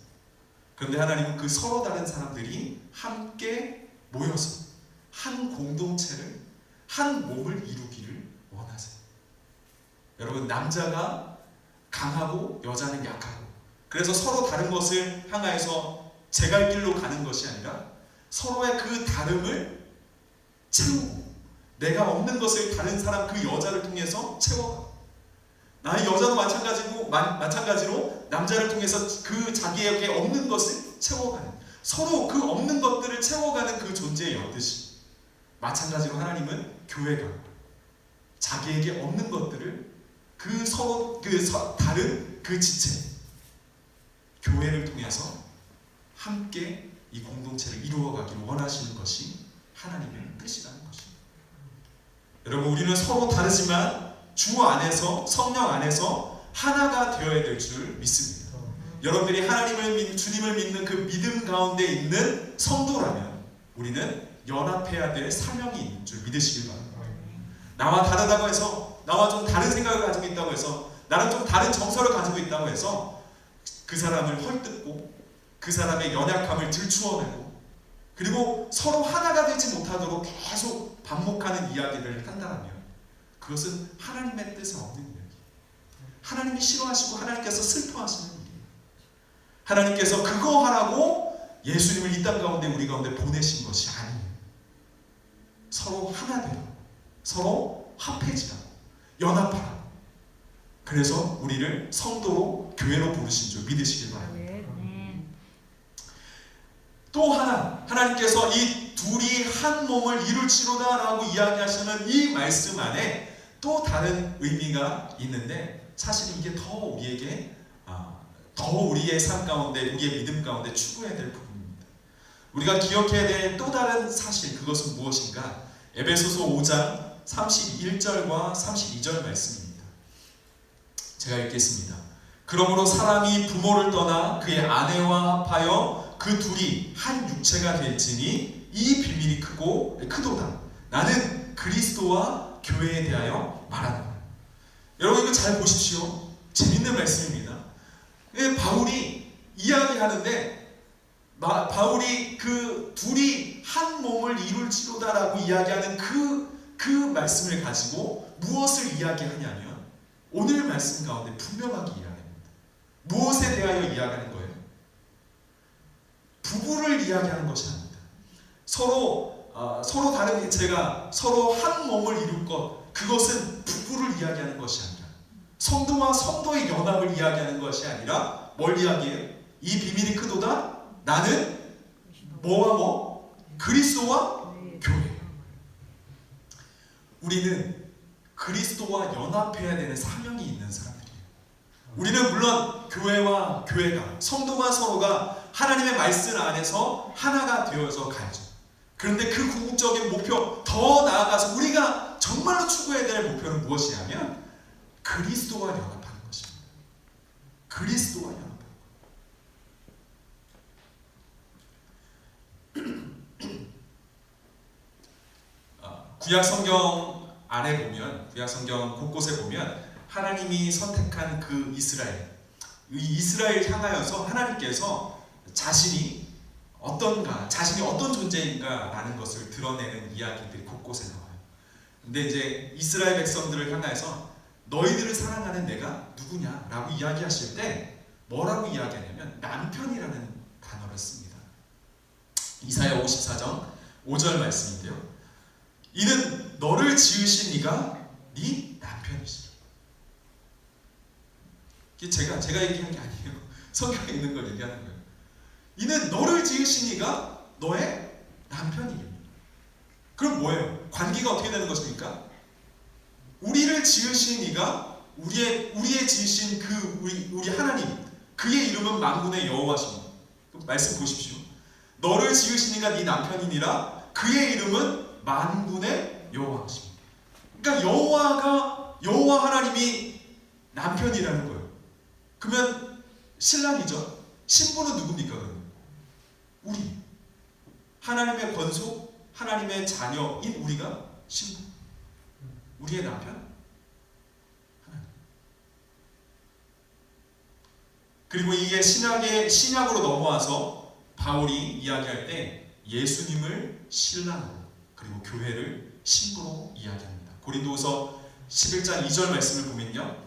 그런데 하나님은 그 서로 다른 사람들이 함께 모여서 한 공동체를, 한 몸을 이루기를 원하세요. 여러분, 남자가 강하고 여자는 약하고, 그래서 서로 다른 것을 향하여서 제 갈 길로 가는 것이 아니라 서로의 그 다름을 채우고, 내가 없는 것을 다른 사람, 그 여자를 통해서 채워가고, 나의 여자도 마찬가지로 남자를 통해서 그 자기에게 없는 것을 채워가는, 서로 그 없는 것들을 채워가는 그 존재의 연듯이, 마찬가지로 하나님은 교회가 자기에게 없는 것들을 다른 그 지체, 교회를 통해서 함께 이 공동체를 이루어가기를 원하시는 것이 하나님의 뜻이라는 것입니다. 여러분, 우리는 서로 다르지만 주 안에서, 성령 안에서 하나가 되어야 될 줄 믿습니다. 여러분들이 주님을 믿는 그 믿음 가운데 있는 성도라면 우리는 연합해야 될 사명이 있는 줄 믿으시길 바랍니다. 나와 다르다고 해서, 나와 좀 다른 생각을 가지고 있다고 해서, 나는 좀 다른 정서를 가지고 있다고 해서 그 사람을 헐뜯고 그 사람의 연약함을 들추어내고 그리고 서로 하나가 되지 못하도록 계속 반복하는 이야기를 한다면 그것은 하나님의 뜻에 없는 이야기, 하나님이 싫어하시고 하나님께서 슬퍼하시는 일이에요. 하나님께서 그거 하라고 예수님을 이 땅 가운데 우리 가운데 보내신 것이 아니에요. 서로 하나 되라, 서로 합해지라, 연합하라. 그래서 우리를 성도로, 교회로 부르신 줄 믿으시길 바랍니다. 또 하나님께서 이 둘이 한 몸을 이룰지로다 라고 이야기하시는 이 말씀 안에 또 다른 의미가 있는데, 사실 이게 더 우리의 삶 가운데, 우리의 믿음 가운데 추구해야 될 부분입니다. 우리가 기억해야 될 또 다른 사실, 그것은 무엇인가? 에베소서 5장 31절과 32절 말씀입니다. 제가 읽겠습니다. 그러므로 사람이 부모를 떠나 그의 아내와 합하여 그 둘이 한 육체가 될지니 이 비밀이 크도다. 나는 그리스도와 교회에 대하여 말하노라. 여러분, 이거 잘 보십시오. 재밌는 말씀입니다. 바울이 이야기하는데, 바울이 그 둘이 한 몸을 이룰지로다라고 이야기하는 그 말씀을 가지고 무엇을 이야기하냐면 오늘 말씀 가운데 분명하게 이야기합니다. 무엇에 대하여 이야기하는 거예요? 부부를 이야기하는 것이 아닙니다. 서로 다른 개체가 서로 한 몸을 이룰 것, 그것은 부부를 이야기하는 것이 아니라, 성도와 성도의 연합을 이야기하는 것이 아니라 뭘 이야기해요? 이 비밀이 크도다. 나는 뭐와 그리스도와 교회. 우리는 그리스도와 연합해야 되는 사명이 있는 사람들이에요. 우리는 물론 교회가, 성도와 서로가 하나님의 말씀 안에서 하나가 되어서 가야죠. 그런데 그 궁극적인 목표, 더 나아가서 우리가 정말로 추구해야 될 목표는 무엇이냐면 그리스도와 연합하는 것입니다. 그리스도와 연합하는 것. 구약 성경 안에 보면, 구약 성경 곳곳에 보면 하나님이 선택한 그 이스라엘 향하여서 하나님께서 자신이 어떤 존재인가라는 것을 드러내는 이야기들이 곳곳에 나와요. 근데 이제 이스라엘 백성들을 향해서 너희들을 사랑하는 내가 누구냐라고 이야기하실 때 뭐라고 이야기하냐면 남편이라는 단어를 씁니다. 이사야 54장 5절 말씀인데요. 이는 너를 지으신 이가 네 남편이시라. 이게 제가 얘기한 게 아니에요. 성경에 있는 걸 얘기하는 거예요. 이는 너를 지으신 이가 너의 남편이에요. 그럼 뭐예요? 관계가 어떻게 되는 것입니까? 우리를 지으신 이가 우리의 지으신 그 우리 하나님, 그의 이름은 만군의 여호와십니다. 말씀 보십시오. 너를 지으신 이가 네 남편이니라. 그의 이름은 만군의 여호와십니다. 그러니까 여호와 하나님이 남편이라는 거예요. 그러면 신랑이죠. 신부는 누굽니까? 그러면 우리 하나님의 권속, 하나님의 자녀인 우리가 신부, 우리의 남편 하나님. 그리고 이게 신약으로 넘어와서 바울이 이야기할 때 예수님을 신랑으로 그리고 교회를 신부로 이야기합니다. 고린도후서 11장 2절 말씀을 보면요,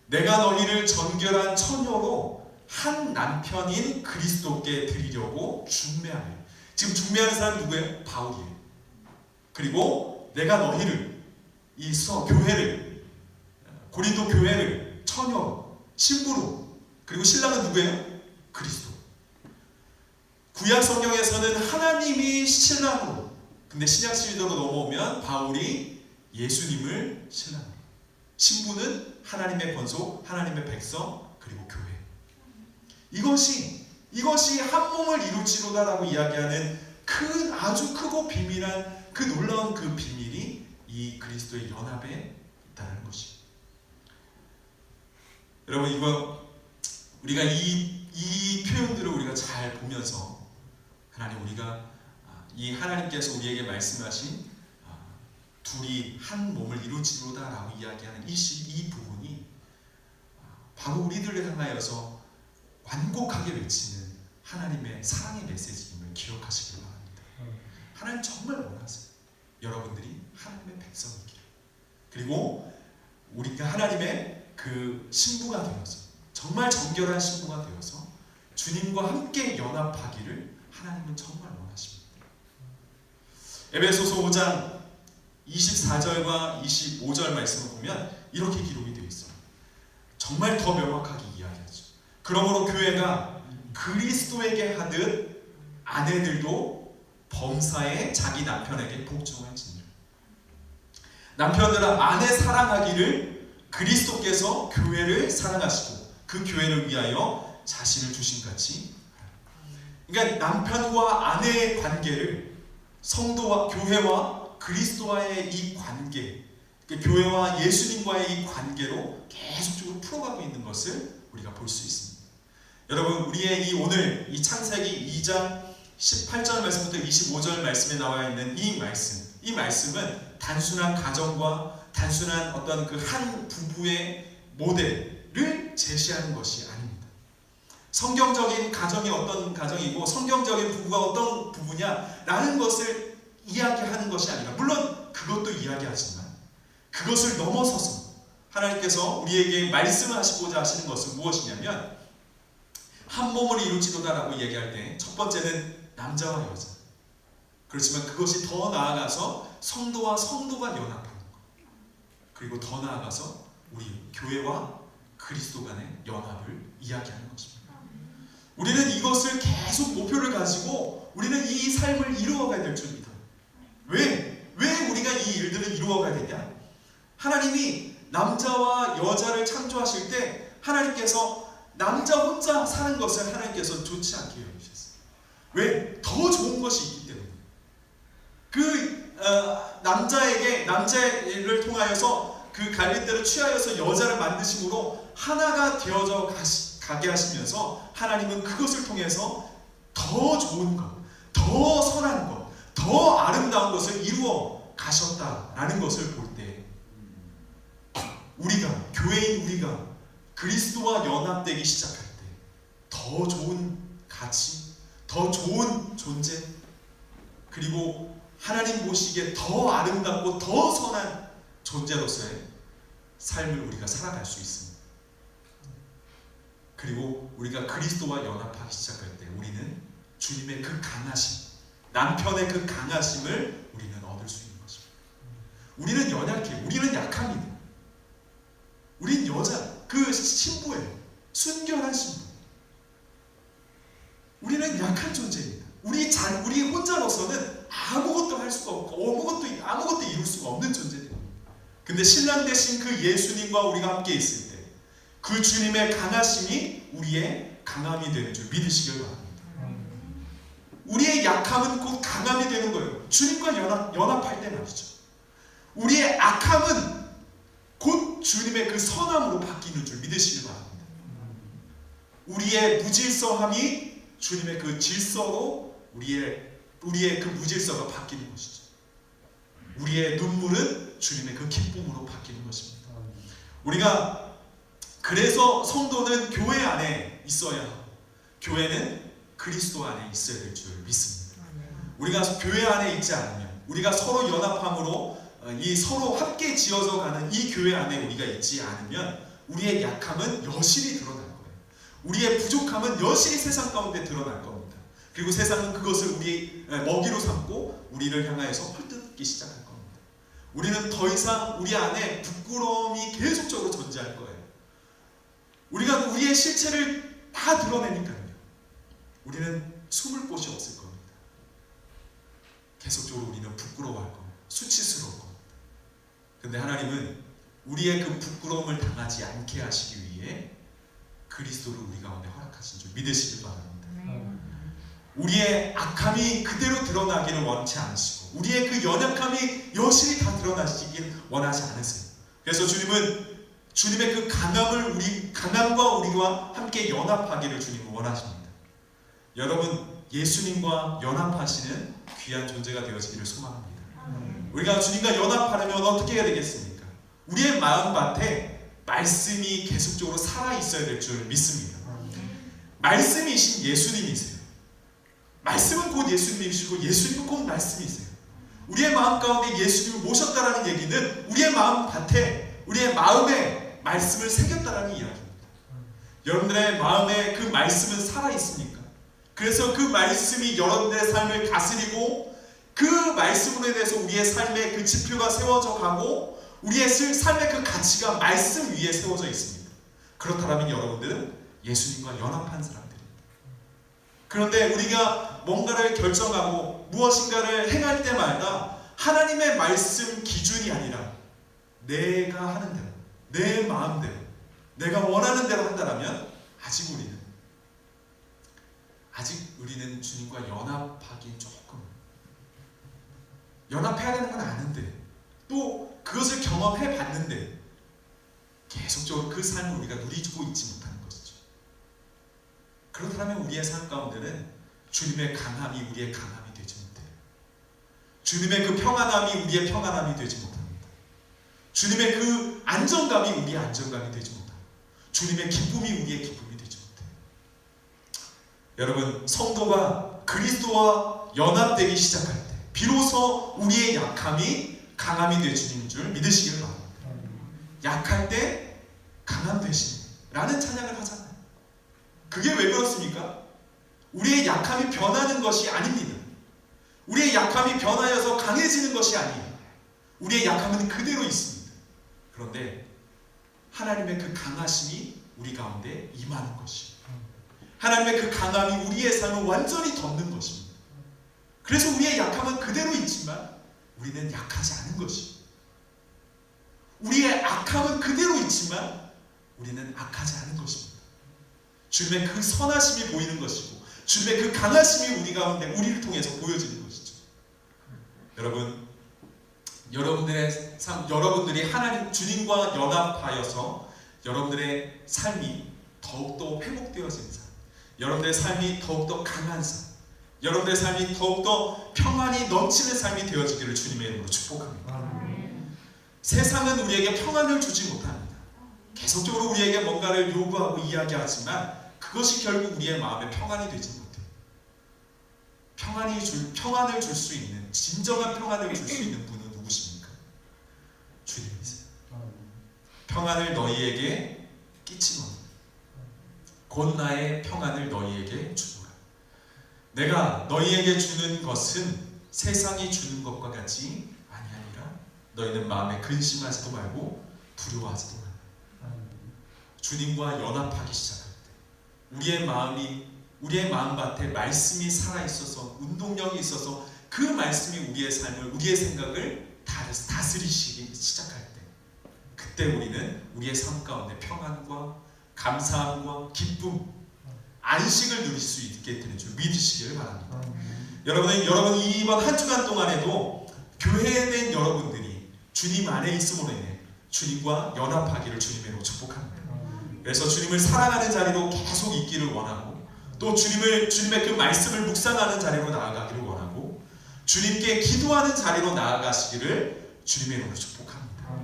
내가 너희를 정결한 처녀로 한 남편인 그리스도께 드리려고 중매하며. 지금 중매하는 사람이 누구예요? 바울이에요. 그리고 내가 너희를 이 교회를, 고린도 교회를 처녀로, 신부로, 그리고 신랑은 누구예요? 그리스도. 구약 성경에서는 하나님이 신랑으로, 근데 신약 시대로 넘어오면 바울이 예수님을 신랑으로, 신부는 하나님의 권속, 하나님의 백성, 그리고 교회. 이것이 한 몸을 이룰지로다라고 이야기하는 아주 크고 비밀한 그 놀라운 그 비밀이 이 그리스도의 연합에 있다는 것이. 여러분, 우리가 이 표현들을 우리가 잘 보면서 이 하나님께서 우리에게 말씀하신 둘이 한 몸을 이룰지로다라고 이야기하는 이 부분이 바로 우리들을 향하여서 완곡하게 외치는 하나님의 사랑의 메시지임을 기억하시길 바랍니다. 하나님 정말 원하세요. 여러분들이 하나님의 백성이기를. 그리고 우리가 하나님의 그 신부가 되어서, 정말 정결한 신부가 되어서 주님과 함께 연합하기를 하나님은 정말 원하십니다. 에베소서 5장 24절과 25절 말씀을 보면 이렇게 기록이 되어 있어요. 정말 더 명확하게 이야기하죠. 그러므로 교회가 그리스도에게 하듯 아내들도 범사에 자기 남편에게 복종할지니라. 남편들아, 아내 사랑하기를 그리스도께서 교회를 사랑하시고 그 교회를 위하여 자신을 주신 같이. 그러니까 남편과 아내의 관계를 성도와 교회와 그리스도와의 이 관계, 교회와 예수님과의 이 관계로 계속적으로 풀어가고 있는 것을 우리가 볼 수 있습니다. 여러분, 우리의 오늘 이 창세기 2장 18절 말씀부터 25절 말씀에 나와 있는 이 말씀은 단순한 가정과 단순한 어떤 그 한 부부의 모델을 제시하는 것이 아닙니다. 성경적인 가정이 어떤 가정이고 성경적인 부부가 어떤 부부냐라는 것을 이야기하는 것이 아니라, 물론 그것도 이야기하지만 그것을 넘어서서 하나님께서 우리에게 말씀하시고자 하시는 것은 무엇이냐면, 한 몸을 이루지도다라고 얘기할 때 첫 번째는 남자와 여자, 그렇지만 그것이 더 나아가서 성도와 성도가 연합하는 것, 그리고 더 나아가서 우리 교회와 그리스도 간의 연합을 이야기하는 것입니다. 우리는 이것을 계속 목표를 가지고 우리는 이 삶을 이루어가야 될 줄 믿어요. 왜 우리가 이 일들을 이루어가야 되냐? 하나님이 남자와 여자를 창조하실 때 하나님께서 남자 혼자 사는 것을 하나님께서 좋지 않게 여기셨어요. 왜? 더 좋은 것이 있기 때문에. 남자를 통하여서 그 갈빗대로 취하여서 여자를 만드심으로 하나가 되어져 가게 하시면서 하나님은 그것을 통해서 더 좋은 것, 더 선한 것, 더 아름다운 것을 이루어 가셨다라는 것을 볼 때, 교회인 우리가 그리스도와 연합되기 시작할 때 더 좋은 가치, 더 좋은 존재, 그리고 하나님 보시기에 더 아름답고 더 선한 존재로서의 삶을 우리가 살아갈 수 있습니다. 그리고 우리가 그리스도와 연합하기 시작할 때 우리는 주님의 그 강하심, 남편의 그 강하심을 우리는 얻을 수 있는 것입니다. 우리는 연약해요. 우리는 약합니다. 우린 그 신부예요. 순결한 신부. 우리는 약한 존재입니다. 우리 혼자로서는 아무것도 할 수가 없고 아무것도 이룰 수가 없는 존재들입니다. 근데 신랑 되신 그 예수님과 우리가 함께 있을 때 그 주님의 강하심이 우리의 강함이 되는 줄 믿으시길 바랍니다. 우리의 약함은 곧 강함이 되는 거예요. 주님과 연합할 때 말이죠. 우리의 악함은 곧 주님의 그 선함으로 바뀌는 줄 믿으시길 바랍니다. 우리의 무질서함이 주님의 그 질서로 우리의 그 무질서가 바뀌는 것이죠. 우리의 눈물은 주님의 그 기쁨으로 바뀌는 것입니다. 우리가 그래서 성도는 교회 안에 있어야 하고 교회는 그리스도 안에 있어야 될 줄 믿습니다. 우리가 교회 안에 있지 않으면 우리가 서로 연합함으로 이 서로 함께 지어져 가는 이 교회 안에 우리가 있지 않으면 우리의 약함은 여실히 드러날 거예요. 우리의 부족함은 여실히 세상 가운데 드러날 겁니다. 그리고 세상은 그것을 우리 먹이로 삼고 우리를 향하여서 헐뜯기 시작할 겁니다. 우리는 더 이상 우리 안에 부끄러움이 계속적으로 존재할 거예요. 우리가 우리의 실체를 다 드러내니까요. 우리는 숨을 곳이 없을 겁니다. 계속적으로 우리는 부끄러워할 겁니다. 수치스러울 겁니다. 근데 하나님은 우리의 그 부끄러움을 당하지 않게 하시기 위해 그리스도를 우리 가운데 허락하신 줄 믿으시길 바랍니다. 우리의 악함이 그대로 드러나기를 원치 않으시고 우리의 그 연약함이 여실히 다 드러나시길 원하지 않으세요. 그래서 주님은 주님의 그 강함과 우리와 함께 연합하기를 주님은 원하십니다. 여러분, 예수님과 연합하시는 귀한 존재가 되어지기를 소망합니다. 우리가 주님과 연합하려면 어떻게 해야 되겠습니까? 우리의 마음밭에 말씀이 계속적으로 살아있어야 될 줄 믿습니다. 말씀이신 예수님이세요. 말씀은 곧 예수님이시고 예수님은 곧 말씀이세요. 우리의 마음 가운데 예수님을 모셨다라는 얘기는 우리의 마음밭에 우리의 마음에 말씀을 새겼다라는 이야기입니다. 여러분들의 마음에 그 말씀은 살아있습니까? 그래서 그 말씀이 여러분들의 삶을 다스리고 그 말씀으로 인해서 우리의 삶의 그 지표가 세워져 가고 우리의 삶의 그 가치가 말씀 위에 세워져 있습니다. 그렇다면 여러분들은 예수님과 연합한 사람들입니다. 그런데 우리가 뭔가를 결정하고 무엇인가를 행할 때마다 하나님의 말씀 기준이 아니라 내가 하는 대로 내 마음대로 내가 원하는 대로 한다면 아직 우리는 주님과 연합하기 조금 연합해야 되는 건 아는데 또 그것을 경험해 봤는데 계속적으로 그 삶을 우리가 누리고 있지 못하는 것이죠. 그렇다면 우리의 삶 가운데는 주님의 강함이 우리의 강함이 되지 못해요. 주님의 그 평안함이 우리의 평안함이 되지 못합니다. 주님의 그 안정감이 우리의 안정감이 되지 못합니다. 주님의 기쁨이 우리의 기쁨이 되지 못해요. 여러분, 성도가 그리스도와 연합되기 시작할 때 비로소 우리의 약함이 강함이 되시는 줄 믿으시길 바랍니다. 약할 때 강함 되시는 라는 찬양을 하잖아요. 그게 왜 그렇습니까? 우리의 약함이 변하는 것이 아닙니다. 우리의 약함이 변하여서 강해지는 것이 아니에요. 우리의 약함은 그대로 있습니다. 그런데 하나님의 그 강하심이 우리 가운데 임하는 것이에요. 하나님의 그 강함이 우리의 삶을 완전히 덮는 것입니다. 그래서 우리의 약함은 그대로 있지만 우리는 약하지 않은 것이에요. 우리의 악함은 그대로 있지만 우리는 악하지 않은 것입니다. 주님의 그 선하심이 보이는 것이고 주님의 그 강하심이 우리 가운데 우리를 통해서 보여지는 것이죠. 여러분, 여러분들의 삶, 여러분들이 하나님 주님과 연합하여서 여러분들의 삶이 더욱더 회복되어지는 삶, 여러분들의 삶이 더욱더 강한 삶, 여러분들의 삶이 더욱더 평안이 넘치는 삶이 되어지기를 주님의 이름으로 축복합니다. 세상은 우리에게 평안을 주지 못합니다. 계속적으로 우리에게 뭔가를 요구하고 이야기하지만 그것이 결국 우리의 마음에 평안이 되지 못해요. 평안을 줄 수 있는, 진정한 평안을 줄 수 있는 분은 누구십니까? 주님이세요. 평안을 너희에게 끼치노니 곧 나의 평안을 너희에게 주노라. 내가 너희에게 주는 것은 세상이 주는 것과 같이 아니하니라. 너희는 마음에 근심하지도 말고 두려워하지도 말라. 주님과 연합하기 시작할 때 우리의 마음밭에 말씀이 살아있어서 운동력이 있어서 그 말씀이 우리의 삶을, 우리의 생각을 다스리시기 시작할 때, 그때 우리는 우리의 삶 가운데 평안과 감사함과 기쁨, 안식을 누릴 수 있게 되는 줄 믿으시기를 바랍니다. 여러분 이번 한 주간 동안에도 교회에 된 여러분들이 주님 안에 있음으로 인해 주님과 연합하기를 주님으로 축복합니다. 그래서 주님을 사랑하는 자리로 계속 있기를 원하고, 또 주님의 그 말씀을 묵상하는 자리로 나아가기를 원하고, 주님께 기도하는 자리로 나아가시기를 주님의 이름으로 축복합니다.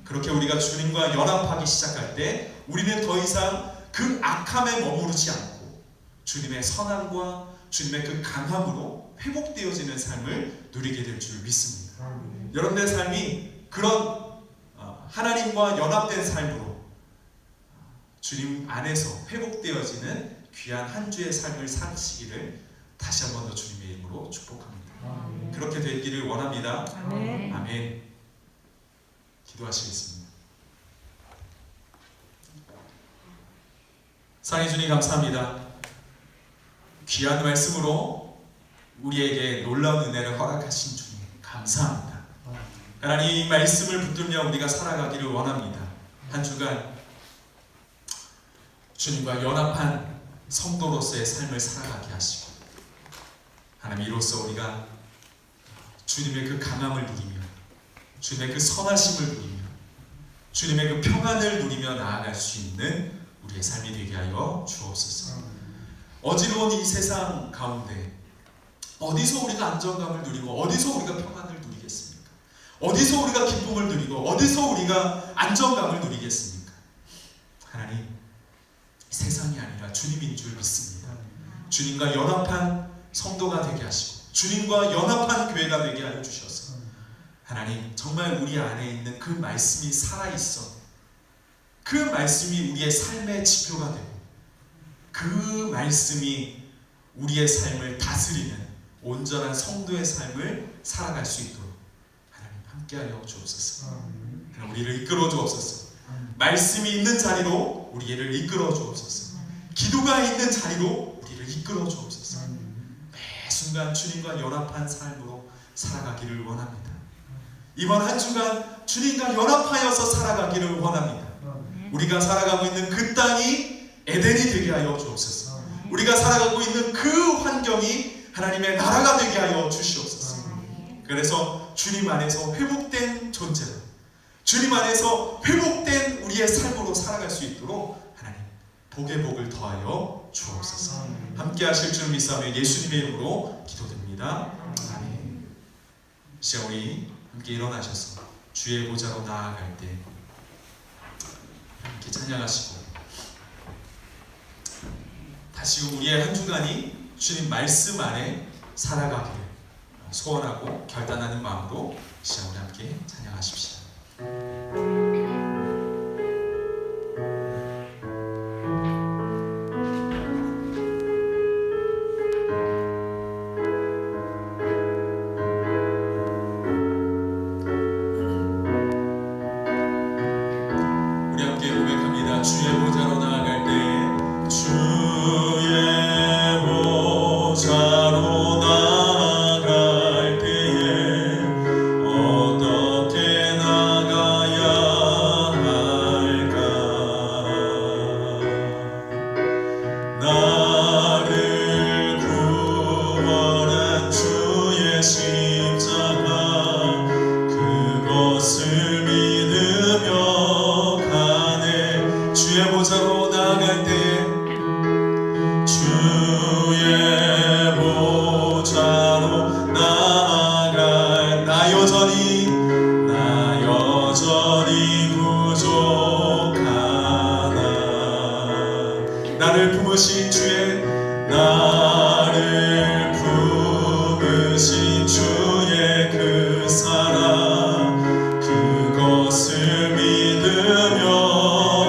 그렇게 우리가 주님과 연합하기 시작할 때 우리는 더 이상 그 악함에 머무르지 않고 주님의 선함과 주님의 그 강함으로 회복되어지는 삶을 누리게 될 줄 믿습니다. 여러분의 삶이 그런 하나님과 연합된 삶으로 주님 안에서 회복되어지는 귀한 한 주의 삶을 사시기를 다시 한 번 더 주님의 이름으로 축복합니다. 그렇게 되기를 원합니다. 아멘. 아멘. 기도하시겠습니다. 사랑해 주님 감사합니다. 귀한 말씀으로 우리에게 놀라운 은혜를 허락하신 주님 감사합니다. 하나님, 이 말씀을 붙들며 우리가 살아가기를 원합니다. 한 주간 주님과 연합한 성도로서의 삶을 살아가게 하시고, 하나님, 이로써 우리가 주님의 그 강함을 누리며 주님의 그 선하심을 누리며 주님의 그 평안을 누리며 나아갈 수 있는 우리의 삶이 되게 하여 주옵소서. 어지러운 이 세상 가운데 어디서 우리가 안정감을 누리고 어디서 우리가 평안을 누리겠습니까? 어디서 우리가 기쁨을 누리고 어디서 우리가 안정감을 누리겠습니까? 하나님, 세상이 아니라 주님인 줄 믿습니다. 주님과 연합한 성도가 되게 하시고 주님과 연합한 교회가 되게 하여 주셔서 하나님, 정말 우리 안에 있는 그 말씀이 살아있어 그 말씀이 우리의 삶의 지표가 되고 그 말씀이 우리의 삶을 다스리는 온전한 성도의 삶을 살아갈 수 있도록 하나님 함께하여 주옵소서. 하나님, 우리를 이끌어 주옵소서. 말씀이 있는 자리로 우리를 이끌어 주옵소서. 기도가 있는 자리로 우리를 이끌어 주옵소서. 매 순간 주님과 연합한 삶으로 살아가기를 원합니다. 이번 한 주간 주님과 연합하여서 살아가기를 원합니다. 우리가 살아가고 있는 그 땅이 에덴이 되게 하여 주옵소서. 우리가 살아가고 있는 그 환경이 하나님의 나라가 되게 하여 주시옵소서. 그래서 주님 안에서 회복된 존재로, 주님 안에서 회복된 우리의 삶으로 살아갈 수 있도록 하나님 복의 복을 더하여 주옵소서. 함께 하실 줄 믿사오며 예수님의 이름으로 기도드립니다. 아멘. 시간 우리 함께 일어나셔서 주의 보좌로 나아갈 때 함께 찬양하시고, 다시금 우리의 한 주간이 주님 말씀 안에 살아가기를 소원하고 결단하는 마음으로 시간 우리 함께 찬양하십시다. 우리 함께 고백합니다. 주의 보좌로 나아갈 때 주의 보좌로 나아갈 때에 어떻게 나가야 할까? 나를 구원한 주의 십자가 그것을 믿으며 가네. 주의 보좌로 나아갈 때 주의 보좌로 나아갈 나 여전히 부족하나. 나를 품으신 주의 나를 품으신 주의 그 사랑 그것을 믿으며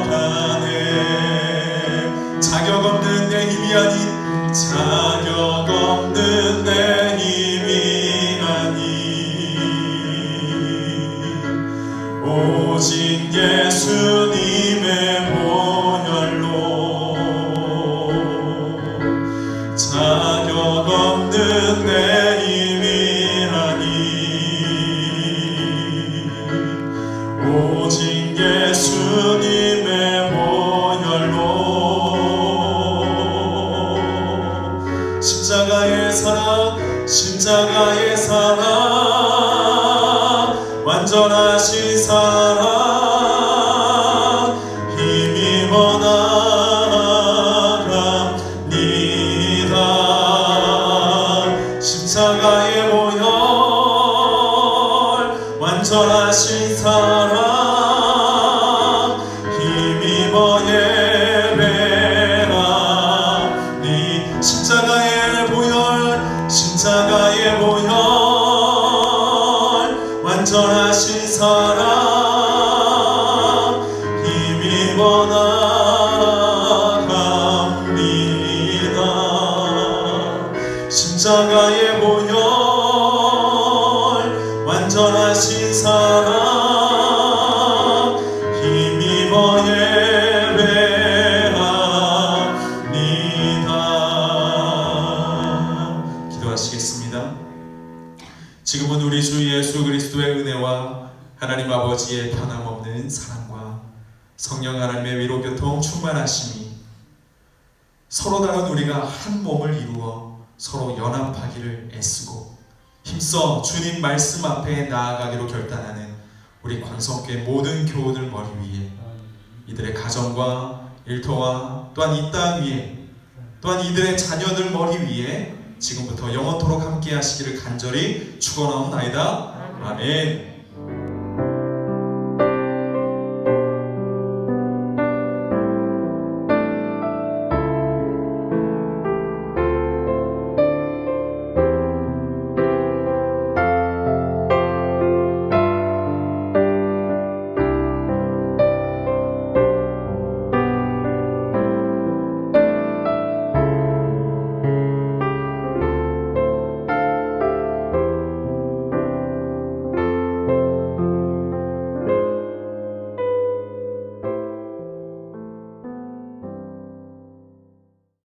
가네. 자격 없는 내 힘이 아닌 자격 없는 내 힘이 아닌 오직 예수님의 보혈로 자격 없는 내 힘이 오직 예수님의 보혈로 십자가의 사랑 완전하신 사랑 힘입어 나갑니다. 십자가의 보혈 완전하신 사랑 힘입어 예배하니 십자가의 보혈 완전하신 사랑 힘입어 나갑니다. 십자가의 보혈 완전하신 사랑 힘입어 예배합니다. 기도하시겠습니다. 지금은 우리 주 예수 그리스도의 은혜와 하나님 아버지의 변함없는 사랑과 성령 하나님의 위로 교통 충만하심이 서로 다른 우리가 한 몸을 이루어 서로 연합하기를 애쓰고 힘써 주님 말씀 앞에 나아가기로 결단하는 우리 광성교회 모든 교우들 머리 위에 이들의 가정과 일터와 또한 이 땅 위에 또한 이들의 자녀들 머리 위에 지금부터 영원토록 함께 하시기를 간절히 축원하옵나이다. 아멘.